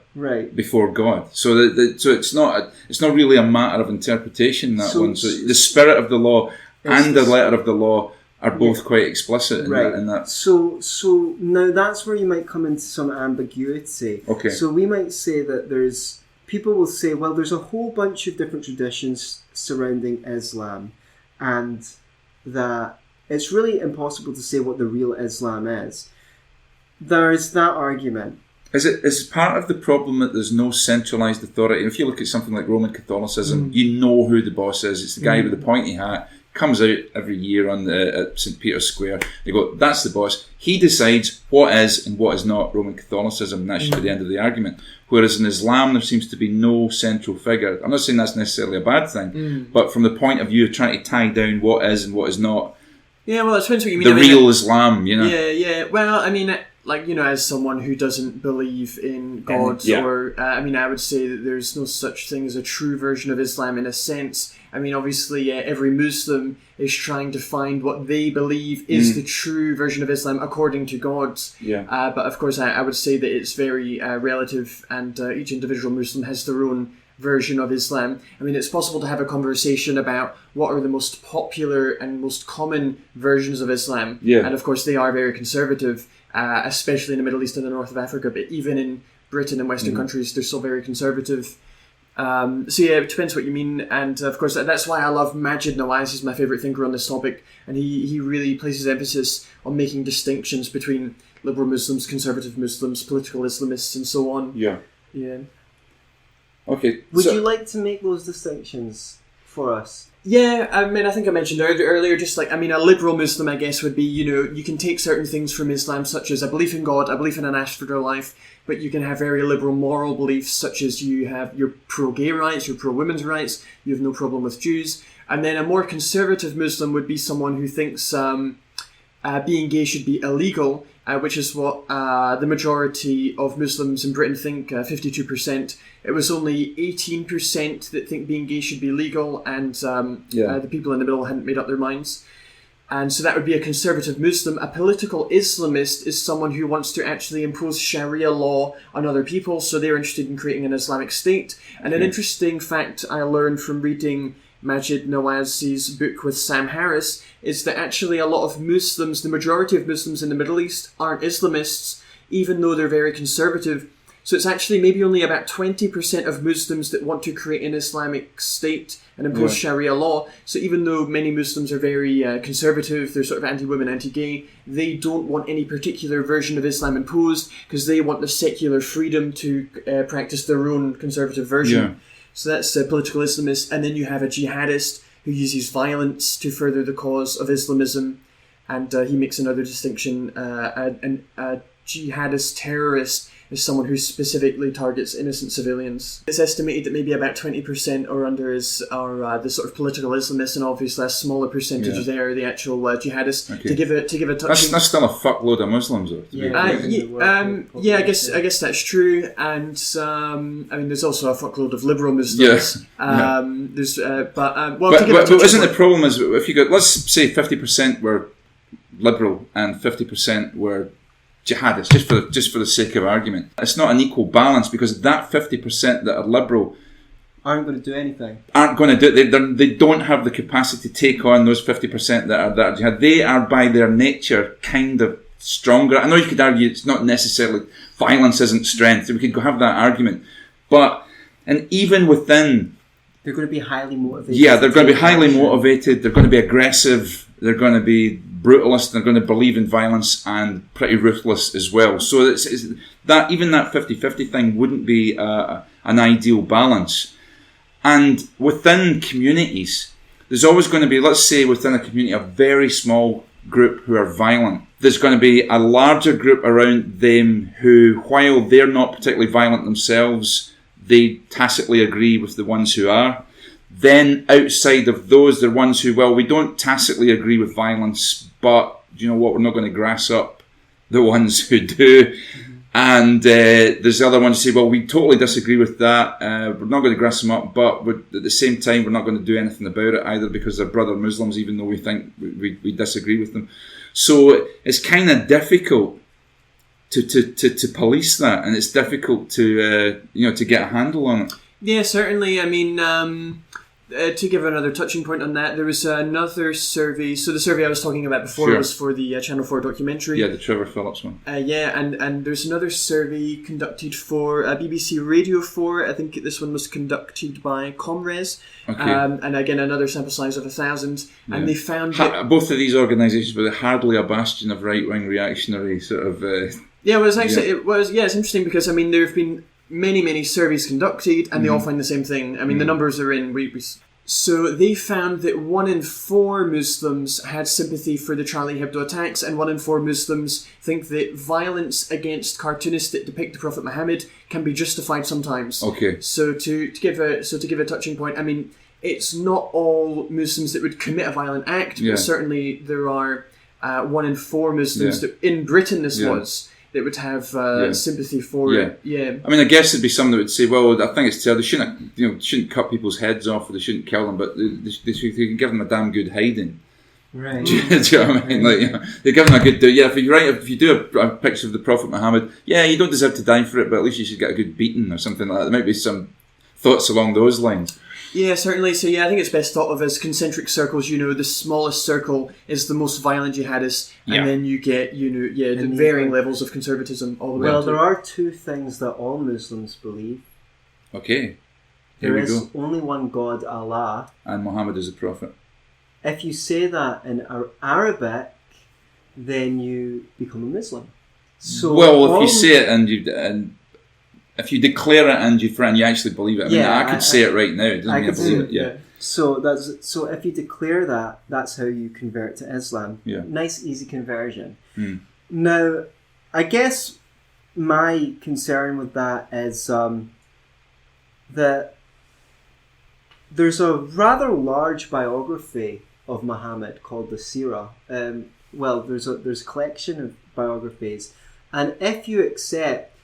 before God. So so it's not really a matter of interpretation, one. So the spirit of the law and the letter of the law are both quite explicit in that. So now that's where you might come into some ambiguity. Okay. So we might say that people will say, well, there's a whole bunch of different traditions surrounding Islam, and that it's really impossible to say what the real Islam is. There's that argument. Is part of the problem that there's no centralised authority? If you look at something like Roman Catholicism, you know who the boss is. It's the guy with the pointy hat. Comes out every year at St. Peter's Square. They go, that's the boss. He decides what is and what is not Roman Catholicism, and that should be the end of the argument. Whereas in Islam, there seems to be no central figure. I'm not saying that's necessarily a bad thing, but from the point of view of trying to tie down what is and what is not. Yeah, well, it depends what you mean. Real Islam, Yeah. Well, I mean, as someone who doesn't believe in God, I would say that there's no such thing as a true version of Islam in a sense. I mean, obviously, every Muslim is trying to find what they believe is the true version of Islam according to God. Yeah. But of course, I would say that it's very relative, and each individual Muslim has their own version of Islam. I mean, it's possible to have a conversation about what are the most popular and most common versions of Islam. Yeah. And of course, they are very conservative, especially in the Middle East and the north of Africa, but even in Britain and Western countries, they're still very conservative. It depends what you mean, and of course that's why I love Maajid Nawaz. He's my favourite thinker on this topic, and he really places emphasis on making distinctions between liberal Muslims, conservative Muslims, political Islamists, and so on. Yeah. Okay. Would you like to make those distinctions for us? Yeah, I mean, I think I mentioned earlier, just a liberal Muslim, I guess, would be, you can take certain things from Islam, such as a belief in God, a belief in an afterlife, but you can have very liberal moral beliefs, such as you're pro-gay rights, you're pro-women's rights, you have no problem with Jews. And then a more conservative Muslim would be someone who thinks being gay should be illegal, which is what the majority of Muslims in Britain think, 52%. It was only 18% that think being gay should be legal, and the people in the middle hadn't made up their minds. And so that would be a conservative Muslim. A political Islamist is someone who wants to actually impose Sharia law on other people, so they're interested in creating an Islamic state. And an interesting fact I learned from reading Maajid Nawaz's book with Sam Harris is that actually a lot of Muslims, the majority of Muslims in the Middle East, aren't Islamists, even though they're very conservative. So it's actually maybe only about 20% of Muslims that want to create an Islamic state and impose Sharia law. So even though many Muslims are very conservative, they're sort of anti-women, anti-gay, they don't want any particular version of Islam imposed because they want the secular freedom to practice their own conservative version. Yeah. So that's a political Islamist. And then you have a jihadist who uses violence to further the cause of Islamism. And he makes another distinction. A jihadist terrorist is someone who specifically targets innocent civilians. It's estimated that maybe about 20% are under the sort of political Islamists, and obviously a smaller percentage there are the actual jihadists. Okay. To give a touch. That's still a fuckload of Muslims, though. I guess that's true, and there's also a fuckload of liberal Muslims. But isn't the problem is if you got, let's say 50% were liberal and 50% were jihadists, just for the sake of argument. It's not an equal balance because that 50% that are liberal aren't going to do anything. Aren't going to do it. They don't have the capacity to take on those 50% that are jihad. They are by their nature kind of stronger. I know you could argue it's not necessarily violence isn't strength. We could have that argument, and even within, they're going to be highly motivated. Yeah, they're going to be highly motivated. They're going to be aggressive. They're going to be brutalist. They're going to believe in violence and pretty ruthless as well. So it's that even that 50-50 thing wouldn't be an ideal balance. And within communities, there's always going to be, let's say within a community, a very small group who are violent. There's going to be a larger group around them who, while they're not particularly violent themselves, they tacitly agree with the ones who are. Then outside of those, there are ones who, well, we don't tacitly agree with violence, but you know what, we're not going to grass up the ones who do. Mm-hmm. And there's the other ones who say, well, we totally disagree with that. We're not going to grass them up, but at the same time, we're not going to do anything about it either because they're brother Muslims, even though we think we disagree with them. So it's kind of difficult to police that, and it's difficult to get a handle on it. Yeah, certainly. I mean, to give another touching point on that, there was another survey. So the survey I was talking about before was for the Channel 4 documentary. Yeah, the Trevor Phillips one. And there's another survey conducted for BBC Radio 4. I think this one was conducted by Comres. Okay. And again, another sample size of 1,000. Yeah. And they found that both of these organisations were hardly a bastion of right-wing reactionary sort of... It's interesting because, I mean, there have been many surveys conducted, and they all find the same thing. I mean, the numbers are in. So they found that 1 in 4 Muslims had sympathy for the Charlie Hebdo attacks, and 1 in 4 Muslims think that violence against cartoonists that depict the Prophet Muhammad can be justified sometimes. Okay. So to give a touching point, I mean, it's not all Muslims that would commit a violent act, but certainly there are 1 in 4 Muslims that in Britain was. That would have sympathy for it. Yeah. I mean, I guess it'd be some that would say, well, I think it's terrible. They shouldn't cut people's heads off, or they shouldn't kill them, but they can give them a damn good hiding. Right. Do you know what I mean? Like, they give them a good. Yeah, if you do a picture of the Prophet Muhammad, you don't deserve to die for it, but at least you should get a good beating or something like that. There might be some thoughts along those lines. Yeah, certainly. So I think it's best thought of as concentric circles. The smallest circle is the most violent jihadists, and then you get, the varying levels of conservatism all the way up. Well, there are 2 things that all Muslims believe. Okay. There is only one God, Allah. And Muhammad is a prophet. If you say that in Arabic, then you become a Muslim. So if you say it and if you declare it and you actually believe it, I mean, I could say it right now. It doesn't mean I believe it. Yeah. So if you declare that, that's how you convert to Islam. Yeah. Nice, easy conversion. Now, I guess my concern with that is that there's a rather large biography of Muhammad called the Sirah. There's a collection of biographies, and if you accept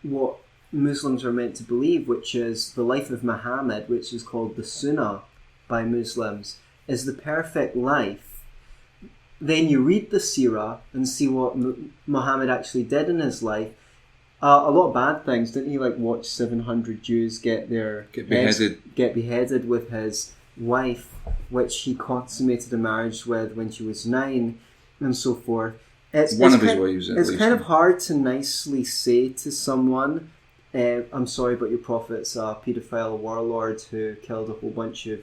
what Muslims are meant to believe, which is the life of Muhammad, which is called the Sunnah by Muslims, is the perfect life, then you read the Sirah and see what Muhammad actually did in his life. A lot of bad things. Didn't he watch 700 Jews get beheaded with his wife, which he consummated a marriage with when she was 9, and so forth. It's kind of hard to nicely say to someone, I'm sorry, but your prophet's a paedophile warlord who killed a whole bunch of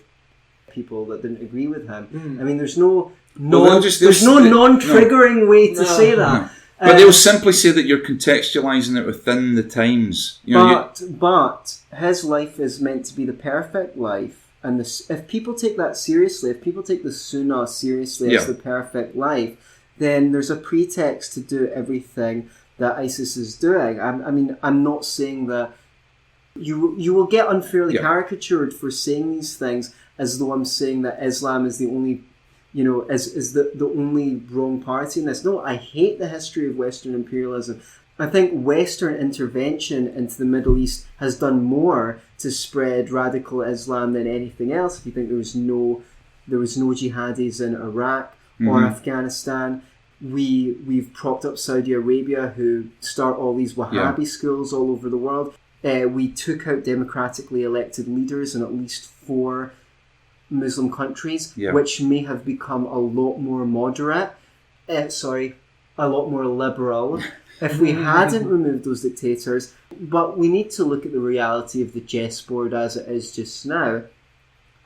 people that didn't agree with him. I mean, there's no non-triggering way to say that. No. But they'll simply say that you're contextualising it within the times. But his life is meant to be the perfect life, and if people take that seriously, if people take the Sunnah seriously as the perfect life, then there's a pretext to do everything that ISIS is doing. I mean, I'm not saying that you will get unfairly caricatured for saying these things as though I'm saying that Islam is the only, is the only wrong party in this. No, I hate the history of Western imperialism. I think Western intervention into the Middle East has done more to spread radical Islam than anything else. If you think there was no jihadis in Iraq or Afghanistan. We've propped up Saudi Arabia, who start all these Wahhabi schools all over the world. We took out democratically elected leaders in at least 4 Muslim countries, which may have become a lot more moderate. A lot more liberal if we hadn't removed those dictators. But we need to look at the reality of the chessboard as it is just now.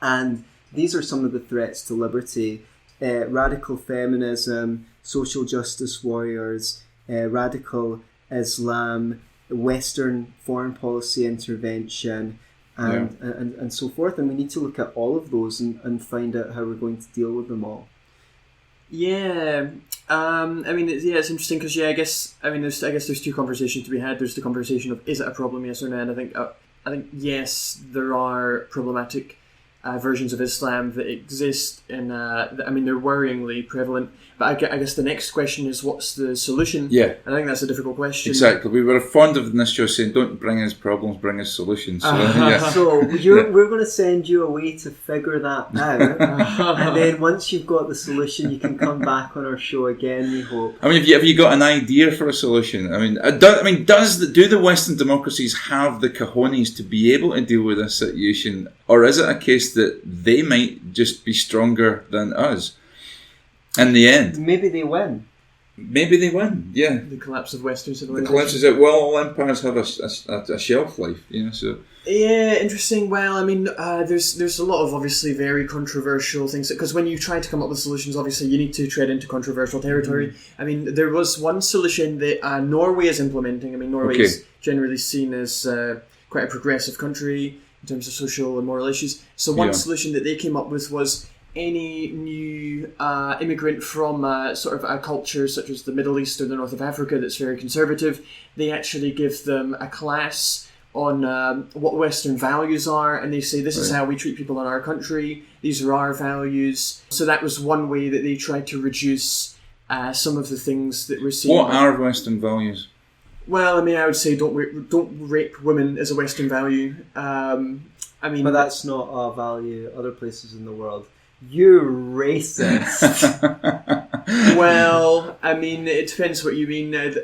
And these are some of the threats to liberty. Radical feminism, social justice warriors, radical Islam, Western foreign policy intervention, and so forth. And we need to look at all of those and find out how we're going to deal with them all. Yeah, it's interesting because there's 2 conversations to be had. There's the conversation of, is it a problem, yes or no? And I think yes, there are problematic versions of Islam that exist, and they're worryingly prevalent. But I guess the next question is, what's the solution? Yeah. And I think that's a difficult question. Exactly. We were fond of in this show saying, don't bring us problems, bring us solutions. So, So we're going to send you away to figure that out. And then once you've got the solution, you can come back on our show again, we hope. I mean, have you got an idea for a solution? I mean, do the Western democracies have the cojones to be able to deal with this situation? Or is it a case that they might just be stronger than us in the end? Maybe they win. Yeah. The collapse of Western civilization. The collapse is that, well, all empires have a shelf life, so... Yeah, interesting. Well, there's a lot of obviously very controversial things, because when you try to come up with solutions, obviously you need to tread into controversial territory. There was one solution that Norway is implementing. Norway is generally seen as quite a progressive country in terms of social and moral issues. So one solution that they came up with was any new immigrant from sort of a culture such as the Middle East or the north of Africa that's very conservative, they actually give them a class on what Western values are, and they say, this is how we treat people in our country, these are our values. So that was one way that they tried to reduce some of the things that we're seeing. What are Western values? Well, I would say don't rape women as a Western value. But that's not a value other places in the world. You racist. Well, it depends what you mean.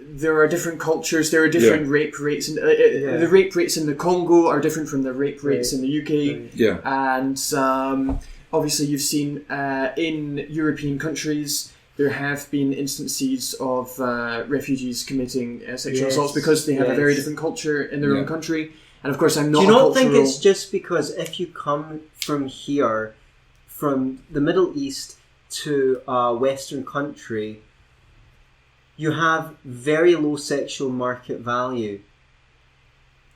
There are different cultures. There are different rape rates. The rape rates in the Congo are different from the rape rates in the UK. Yeah. And obviously you've seen in European countries there have been instances of refugees committing sexual assaults because they have a very different culture in their own country. And of course, I'm not. Do you not think it's just because if you come from here, from the Middle East to a Western country, you have very low sexual market value.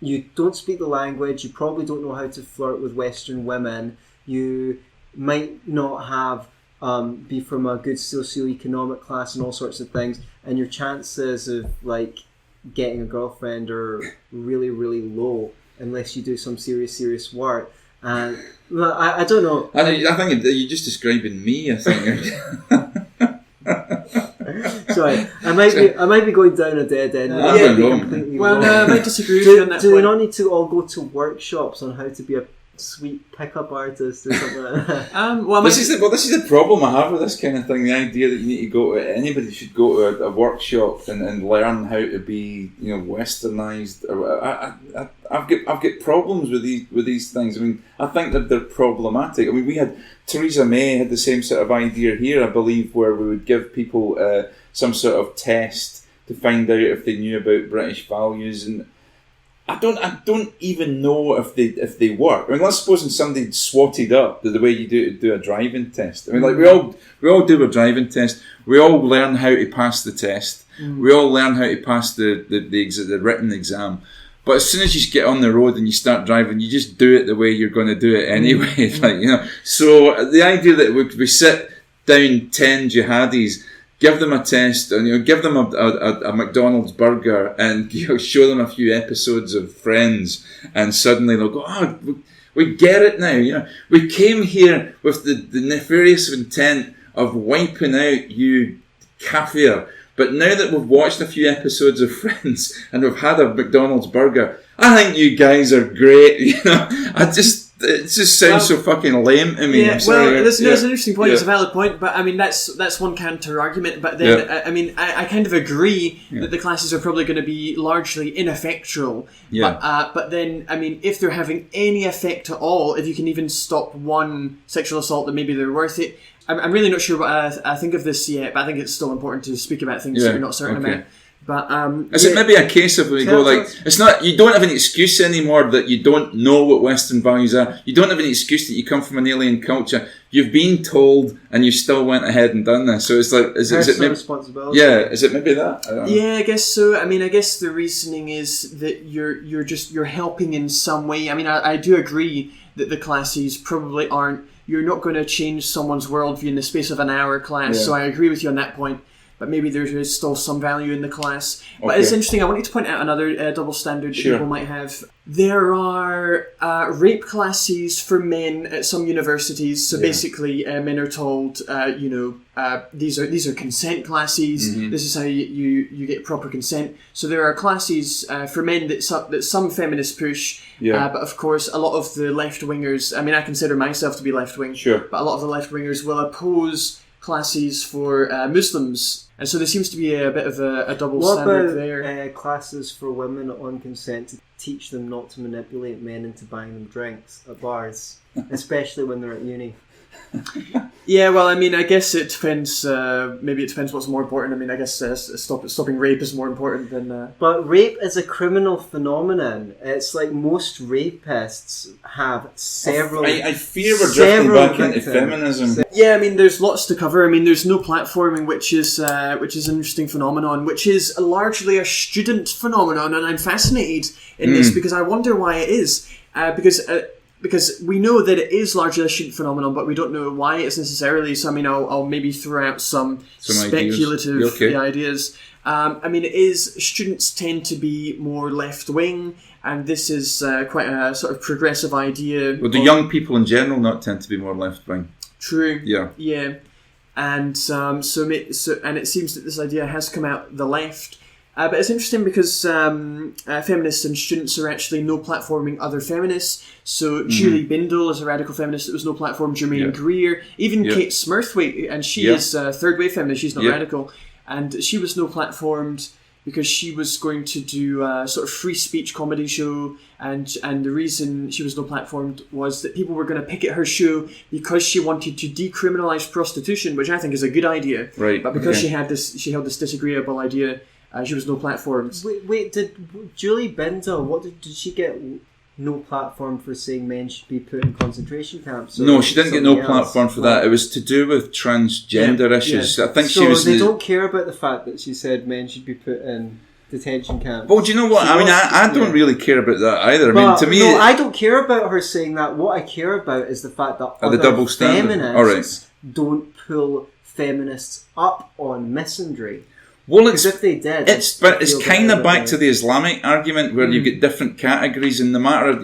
You don't speak the language. You probably don't know how to flirt with Western women. You might not have be from a good socioeconomic class and all sorts of things, and your chances of getting a girlfriend are really, really low unless you do some serious work. And I don't know. I think you're just describing me. I think. Sorry, I might be going down a dead end. I might disagree with you on that. Do we not need to all go to workshops on how to be a sweet pickup artist or something like that? This is the problem I have with this kind of thing. The idea that you need to go to, anybody should go to a workshop and learn how to be, westernized. I've got problems with these things. I think that they're problematic. We had Theresa May had the same sort of idea here, I believe, where we would give people some sort of test to find out if they knew about British values, and I don't even know if they work. Let's suppose somebody swatted up the way you do a driving test. We all do a driving test. We all learn how to pass the test. We all learn how to pass the written exam. But as soon as you get on the road and you start driving, you just do it the way you're going to do it anyway. So the idea that we sit down 10 jihadis, give them a test, and give them a McDonald's burger, and show them a few episodes of Friends, and suddenly they'll go, "Oh, we get it now." We came here with the nefarious intent of wiping out you kafir, but now that we've watched a few episodes of Friends and we've had a McDonald's burger, I think you guys are great. It just sounds so fucking lame to me. Yeah, I'm sorry. well, that's an interesting point. Yeah. It's a valid point, but I mean that's one counter argument. But then I mean I kind of agree that the classes are probably going to be largely ineffectual. Yeah. But then I mean if they're having any effect at all, if you can even stop one sexual assault, then maybe they're worth it. I'm really not sure what I think of this yet, but I think it's still important to speak about things that you're not certain about. But is it maybe a case of when you go like, it's not, you don't have an excuse anymore that you don't know what Western values are. You don't have an excuse that you come from an alien culture. You've been told, and you still went ahead and done this. So it's like, is it maybe responsibility? Yeah, is it maybe that? I don't know. Yeah, I guess so. I mean, I guess the reasoning is that you're helping in some way. I mean, I do agree that the classes probably aren't. You're not going to change someone's worldview in the space of an hour class. Yeah. So I agree with you on that point. But maybe there is still some value in the class. But it's interesting. I wanted to point out another double standard that people might have. There are rape classes for men at some universities. So basically, men are told, these are consent classes. Mm-hmm. This is how you get proper consent. So there are classes for men that some feminists push. Yeah. But of course, a lot of the left wingers. I mean, I consider myself to be left wing. Sure. But a lot of the left wingers will oppose classes for Muslims. And so there seems to be a bit of a double standard there. What about classes for women on consent to teach them not to manipulate men into buying them drinks at bars, especially when they're at uni? Yeah, well, I mean, I guess it depends. Maybe it depends what's more important. I mean, I guess stopping rape is more important than. But rape is a criminal phenomenon. It's like most rapists have several. I fear we're drifting back into feminism. Yeah, I mean, there's lots to cover. I mean, there's no platforming, which is an interesting phenomenon, which is largely a student phenomenon, and I'm fascinated in this because I wonder why it is. Because we know that it is largely a student phenomenon, but we don't know why it's necessarily. So, I mean, I'll maybe throw out some speculative ideas. I mean, it is students tend to be more left-wing, and this is quite a sort of progressive idea. Well, do young people in general not tend to be more left-wing? True. Yeah. Yeah. And and it seems that this idea has come out the left. But it's interesting because feminists and students are actually no-platforming other feminists. So Julie Bindel is a radical feminist that was no-platform. Jermaine Greer, even Kate Smurthwaite, and she is a third-wave feminist. She's not radical, and she was no-platformed because she was going to do a sort of free speech comedy show, and the reason she was no-platformed was that people were going to picket her show because she wanted to decriminalise prostitution, which I think is a good idea. Right. But because she held this disagreeable idea. She was no platforms. Wait, did Julie Bindel, did she get no platform for saying men should be put in concentration camps? No, she didn't get no platform for that. It was to do with transgender issues. I think she was. So they don't care about the fact that she said men should be put in detention camps. Well, do you know what? I don't really care about that either. I mean, to me... No, I don't care about her saying that. What I care about is the fact that other the double feminists don't pull feminists up on misandry. Well, it's if they did, it's kind of back to the Islamic argument where you get different categories, and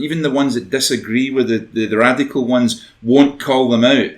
even the ones that disagree with the radical ones won't call them out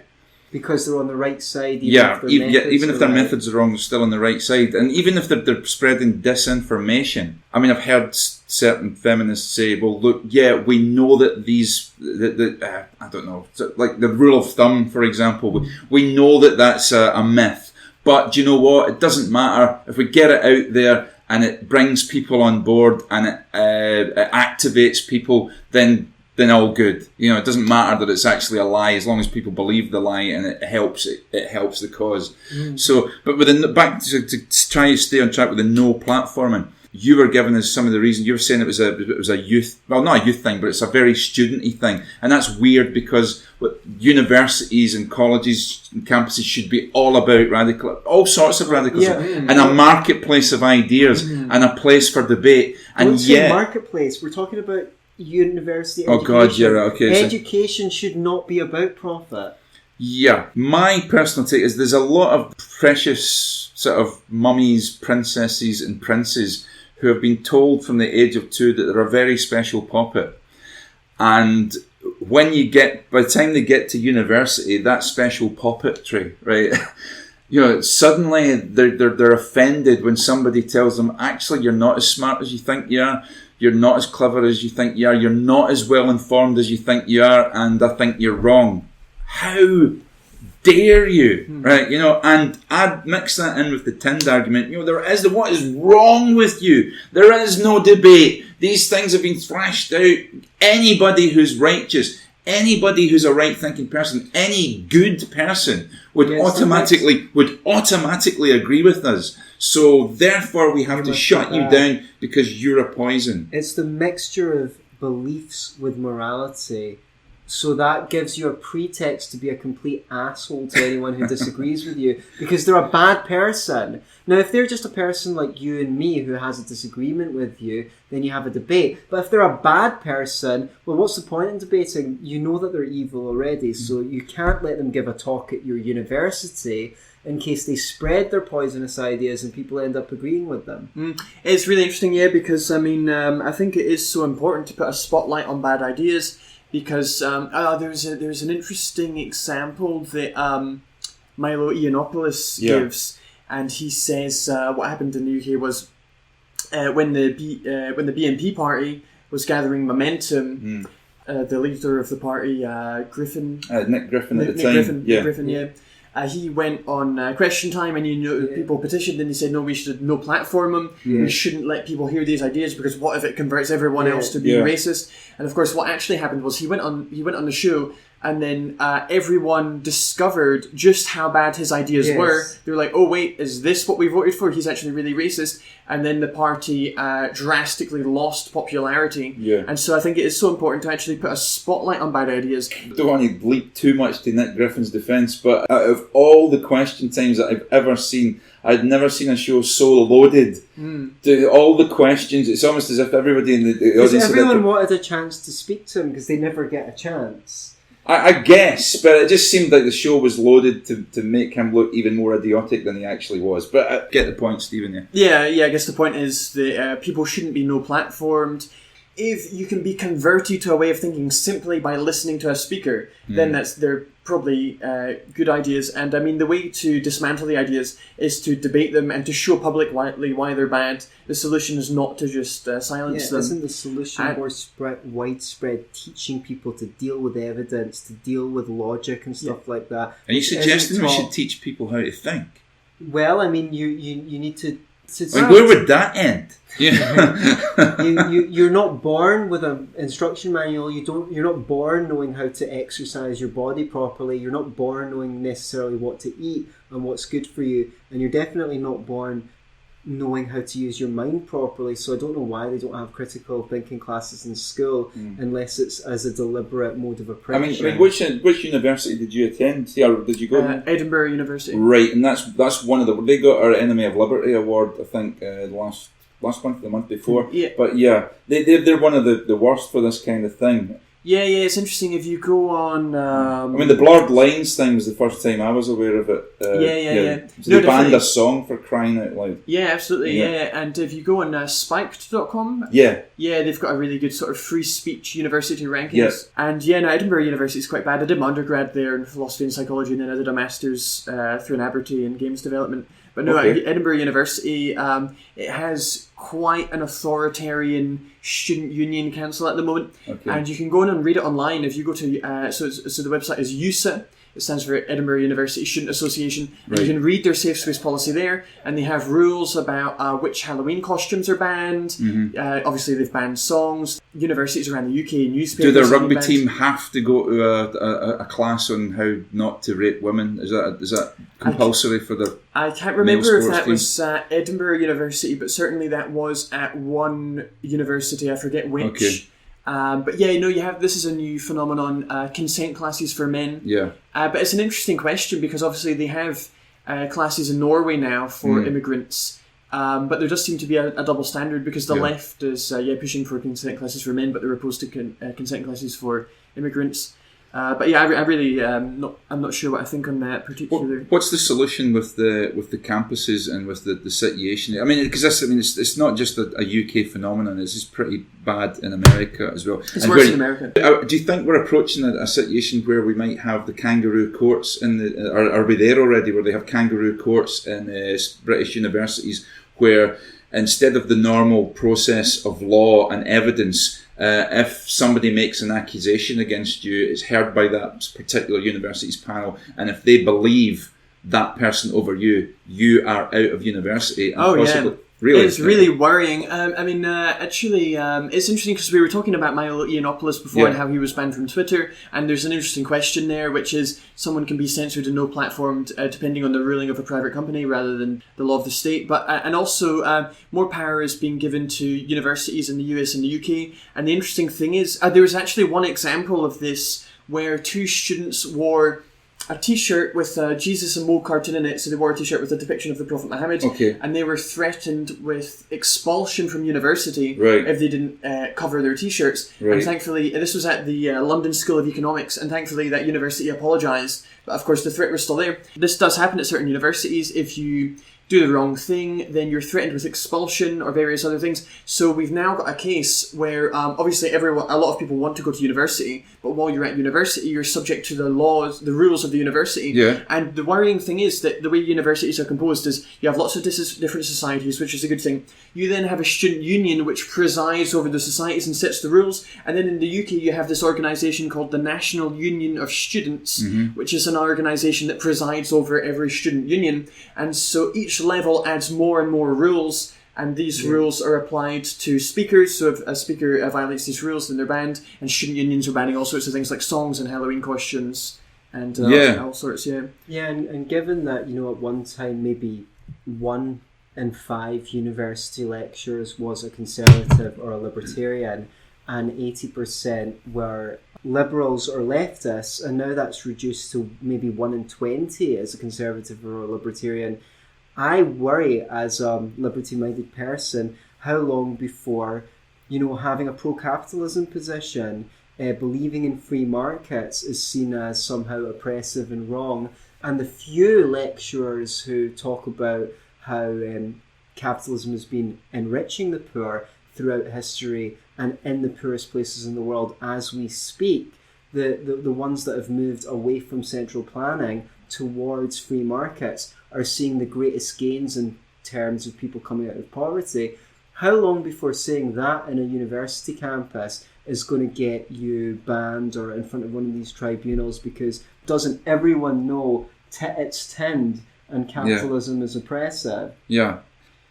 because they're on the right side. Even if their methods are wrong, they're still on the right side, and even if they're spreading disinformation. I mean, I've heard certain feminists say, "Well, look, we know that I don't know, like the rule of thumb, for example, we know that that's a myth." But do you know what? It doesn't matter if we get it out there and it brings people on board and it activates people. Then all good. You know, it doesn't matter that it's actually a lie as long as people believe the lie and it helps. It helps the cause. So, but back to try to stay on track with the no platforming. You were giving us some of the reasons. You were saying it was a youth, well, not a youth thing, but it's a very studenty thing, and that's weird because universities and colleges and campuses should be all about all sorts of radicalism, and a marketplace of ideas and a place for debate. And yet, marketplace. We're talking about university education. Oh God, yeah, okay. Education should not be about profit. Yeah, my personal take is there's a lot of precious sort of mummies, princesses, and princes who have been told from the age of 2 that they're a very special puppet. And by the time they get to university, that special puppetry, right? Suddenly they're offended when somebody tells them, actually, you're not as smart as you think you are. you're not as clever as you think you are, you're not as well informed as you think you are, and I think you're wrong. How dare you, right? And I'd mix that in with the tinned argument. What is wrong with you? There is no debate. These things have been thrashed out. Anybody who's righteous, anybody who's a right-thinking person, any good person would automatically agree with us. So therefore, we have to shut you down because you're a poison. It's the mixture of beliefs with morality. So that gives you a pretext to be a complete asshole to anyone who disagrees with you, because they're a bad person. Now, if they're just a person like you and me who has a disagreement with you, then you have a debate. But if they're a bad person, well, what's the point in debating? You know that they're evil already, so you can't let them give a talk at your university in case they spread their poisonous ideas and people end up agreeing with them. It's really interesting, because, I think it is so important to put a spotlight on bad ideas. Because there's an interesting example that Milo Yiannopoulos gives, and he says what happened in the UK was when the BNP party was gathering momentum, the leader of the party, Nick Griffin at the time, he went on Question Time, and people petitioned, and they said, no, we should no platform him. We shouldn't let people hear these ideas, because what if it converts everyone else to being racist? And of course, what actually happened was he went on the show, and then everyone discovered just how bad his ideas were. They were like, oh wait, is this what we voted for? He's actually really racist. And then the party drastically lost popularity. And so I think it is so important to actually put a spotlight on bad ideas. I don't want to bleep too much to Nick Griffin's defence, but out of all the Question Times that I've ever seen, I'd never seen a show so loaded. All the questions, it's almost as if everybody in the audience... Everyone wanted a chance to speak to him because they never get a chance. I guess, but it just seemed like the show was loaded to make him look even more idiotic than he actually was. But I get the point, Stephen. Yeah, I guess the point is that people shouldn't be no-platformed. If you can be converted to a way of thinking simply by listening to a speaker, then they're probably good ideas. And I mean, the way to dismantle the ideas is to debate them and to show publicly why they're bad. The solution is not to just silence them. Isn't the solution more widespread teaching people to deal with evidence, to deal with logic and stuff like that? Are you suggesting we should teach people how to think? Well, I mean, you need to where would that end? You're not born with an instruction manual. You're not born knowing how to exercise your body properly. You're not born knowing necessarily what to eat and what's good for you. And you're definitely not born knowing how to use your mind properly. So I don't know why they don't have critical thinking classes in school unless it's as a deliberate mode of oppression. I mean, which university did you attend? Did you go? Edinburgh University. Right, and that's one of they got our Enemy of Liberty award, I think, last month, the month before. But they're one of the worst for this kind of thing. Yeah, it's interesting. If you go on... I mean, the blurred lines thing was the first time I was aware of it. So they banned a song for crying out loud. Yeah, absolutely, And if you go on spiked.com... Yeah, they've got a really good sort of free speech university rankings. And Edinburgh University is quite bad. I did my undergrad there in philosophy and psychology, and then I did a master's through an Abertay in games development. But no, Edinburgh University, it has quite an authoritarian student union council at the moment. And you can go in and read it online. If you go to, so the website is USA, it stands for Edinburgh University Student Association. And you can read their safe space policy there, and they have rules about which Halloween costumes are banned. Obviously, they've banned songs. Universities around the UK, newspapers... Do the rugby team have to go to a class on how not to rape women? Is that compulsory for the... I can't remember if that was Edinburgh University, but certainly that was at one university. I forget which. But you have, this is a new phenomenon, consent classes for men. But it's an interesting question because obviously they have classes in Norway now for immigrants. But there does seem to be a double standard because the left is pushing for consent classes for men, but they're opposed to consent classes for immigrants. I really I'm not sure what I think on that particular. What's the solution with the campuses and with the situation? I mean, because it's not just a UK phenomenon. This is pretty bad in America as well. It's worse in America. Do you think we're approaching a situation where we might have the kangaroo courts are we there already? Where they have kangaroo courts in British universities where instead of the normal process of law and evidence, if somebody makes an accusation against you, it's heard by that particular university's panel, and if they believe that person over you, you are out of university. And possibly, really, it's really worrying. Actually, it's interesting because we were talking about Milo Yiannopoulos before and how he was banned from Twitter, and there's an interesting question there, which is someone can be censored and no platformed depending on the ruling of a private company rather than the law of the state. But and also more power is being given to universities in the US and the UK. And the interesting thing is there was actually one example of this where two students wore a t-shirt with Jesus and Mo cartoon in it, so they wore a t-shirt with a depiction of the Prophet Muhammad, and they were threatened with expulsion from university if they didn't cover their t-shirts. And thankfully, this was at the London School of Economics, and thankfully that university apologised, but of course the threat was still there. This does happen at certain universities. If you do the wrong thing, then you're threatened with expulsion or various other things. So we've now got a case where obviously a lot of people want to go to university, but while you're at university, you're subject to the laws, the rules of the university. And the worrying thing is that the way universities are composed is you have lots of different societies, which is a good thing. You then have a student union which presides over the societies and sets the rules. And then in the UK, you have this organisation called the National Union of Students, which is an organisation that presides over every student union. And so each level adds more and more rules, and these rules are applied to speakers. So if a speaker violates these rules, then they're banned. And student unions are banning all sorts of things like songs and Halloween costumes and all sorts. And given that, at one time maybe 1 in 5 university lecturers was a conservative or a libertarian, and 80% were liberals or leftists, and now that's reduced to maybe 1 in 20 as a conservative or a libertarian. I worry as a liberty-minded person how long before, having a pro-capitalism position, believing in free markets is seen as somehow oppressive and wrong. And the few lecturers who talk about how capitalism has been enriching the poor throughout history and in the poorest places in the world as we speak, the ones that have moved away from central planning towards free markets are seeing the greatest gains in terms of people coming out of poverty. How long before saying that in a university campus is going to get you banned or in front of one of these tribunals? Because doesn't everyone know it's tinned and capitalism is oppressive? Yeah.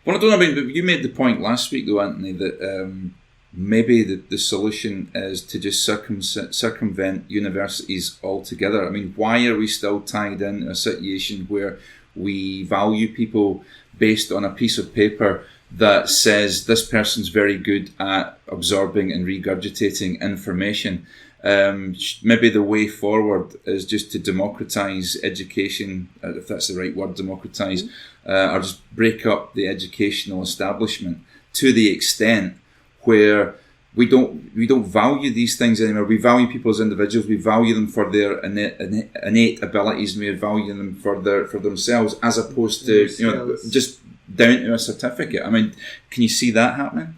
Well, I don't know, but you made the point last week though, Antony, that maybe the solution is to just circumvent universities altogether. I mean, why are we still tied in a situation where we value people based on a piece of paper that says this person's very good at absorbing and regurgitating information? Maybe the way forward is just to democratise education, if that's the right word, democratise, or just break up the educational establishment to the extent where we don't value these things anymore. We value people as individuals. We value them for their innate abilities, and we value them for themselves, as opposed to just down to a certificate. I mean, can you see that happening?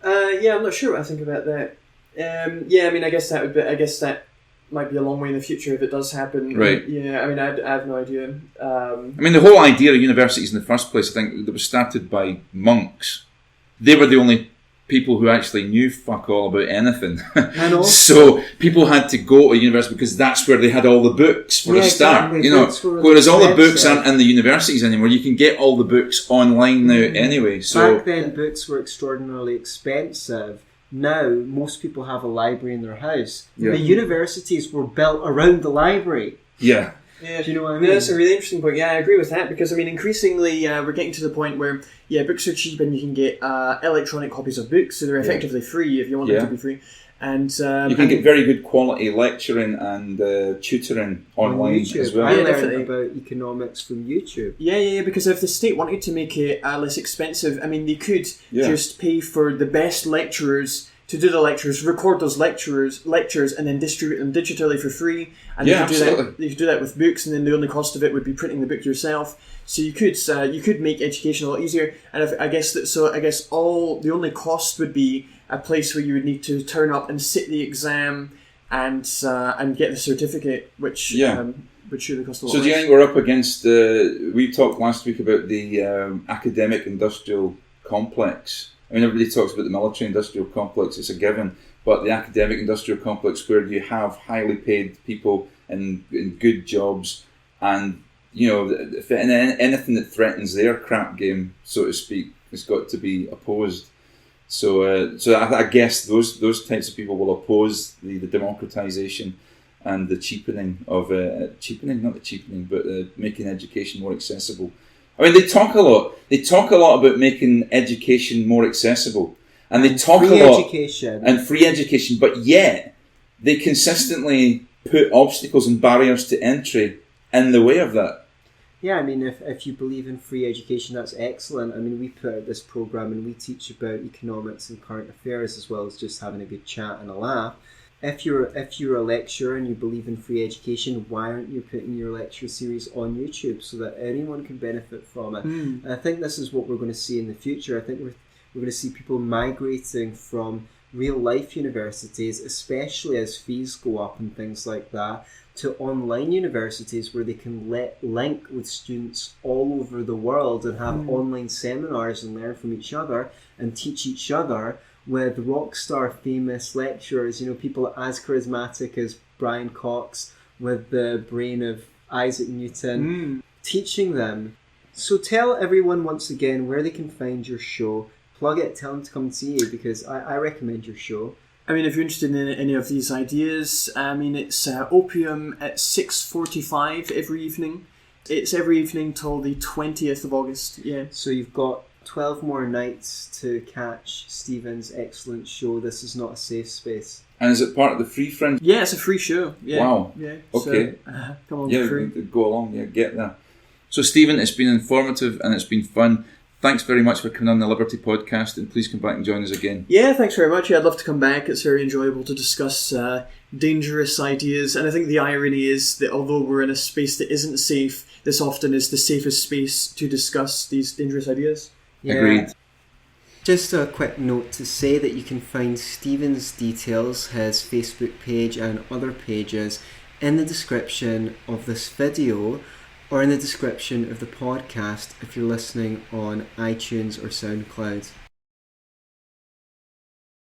I'm not sure what I think about that. I guess that might be a long way in the future if it does happen. Right. Yeah, I mean, I have no idea. The whole idea of universities in the first place, I think, that was started by monks. They were the only people who actually knew fuck all about anything. So people had to go to university because that's where they had all the books for a start. Exactly. Whereas all the books aren't in the universities anymore. You can get all the books online now anyway. So back then, books were extraordinarily expensive. Now, most people have a library in their house. Yeah. The universities were built around the library. Yeah. Yeah, do you know what I mean? That's a really interesting point. Yeah, I agree with that because, increasingly we're getting to the point where, books are cheap and you can get electronic copies of books, so they're effectively free if you want them to be free. And you can get very good quality lecturing and tutoring online as well. I learned about economics from YouTube. Yeah, because if the state wanted to make it less expensive, they could just pay for the best lecturers to do the lectures, record those lectures, and then distribute them digitally for free. And you could do that with books, and then the only cost of it would be printing the book yourself. So you could make education a lot easier. And I guess all the only cost would be a place where you would need to turn up and sit the exam and get the certificate, which would surely cost a lot So do you less. think we're up against we talked last week about the academic industrial complex. I mean, everybody talks about the military industrial complex, it's a given, but the academic industrial complex where you have highly paid people in good jobs, and if anything that threatens their crap game, so to speak, has got to be opposed. So I guess those types of people will oppose the democratization and the cheapening of making education more accessible. I mean, they talk a lot. They talk a lot about making education more accessible, and they talk a lot and free education. But yet, they consistently put obstacles and barriers to entry in the way of that. Yeah, I mean, if you believe in free education, that's excellent. I mean, we put out this program and we teach about economics and current affairs as well as just having a good chat and a laugh. If you're a lecturer and you believe in free education, why aren't you putting your lecture series on YouTube so that anyone can benefit from it? And I think this is what we're going to see in the future. I think we're going to see people migrating from real life universities, especially as fees go up and things like that, to online universities where they can link with students all over the world and have online seminars and learn from each other and teach each other with rock star famous lecturers, people as charismatic as Brian Cox with the brain of Isaac Newton, teaching them. So tell everyone once again where they can find your show. Plug it, tell them to come and see you, because I recommend your show. I mean, if you're interested in any of these ideas, I mean, it's Opium at 6:45 every evening. It's every evening till the 20th of August, yeah. So you've got 12 more nights to catch Stephen's excellent show. This is not a safe space. And is it part of the free fringe? Yeah, it's a free show. Yeah. Wow. Yeah. Okay. So, come on, yeah, free. Go along. Yeah, get there. So, Stephen, it's been informative and it's been fun. Thanks very much for coming on the Liberty Podcast, and please come back and join us again. Yeah, thanks very much. Yeah, I'd love to come back. It's very enjoyable to discuss dangerous ideas, and I think the irony is that although we're in a space that isn't safe, this often is the safest space to discuss these dangerous ideas. Yeah. Agreed. Just a quick note to say that you can find Stephen's details, his Facebook page and other pages, in the description of this video or in the description of the podcast if you're listening on iTunes or SoundCloud.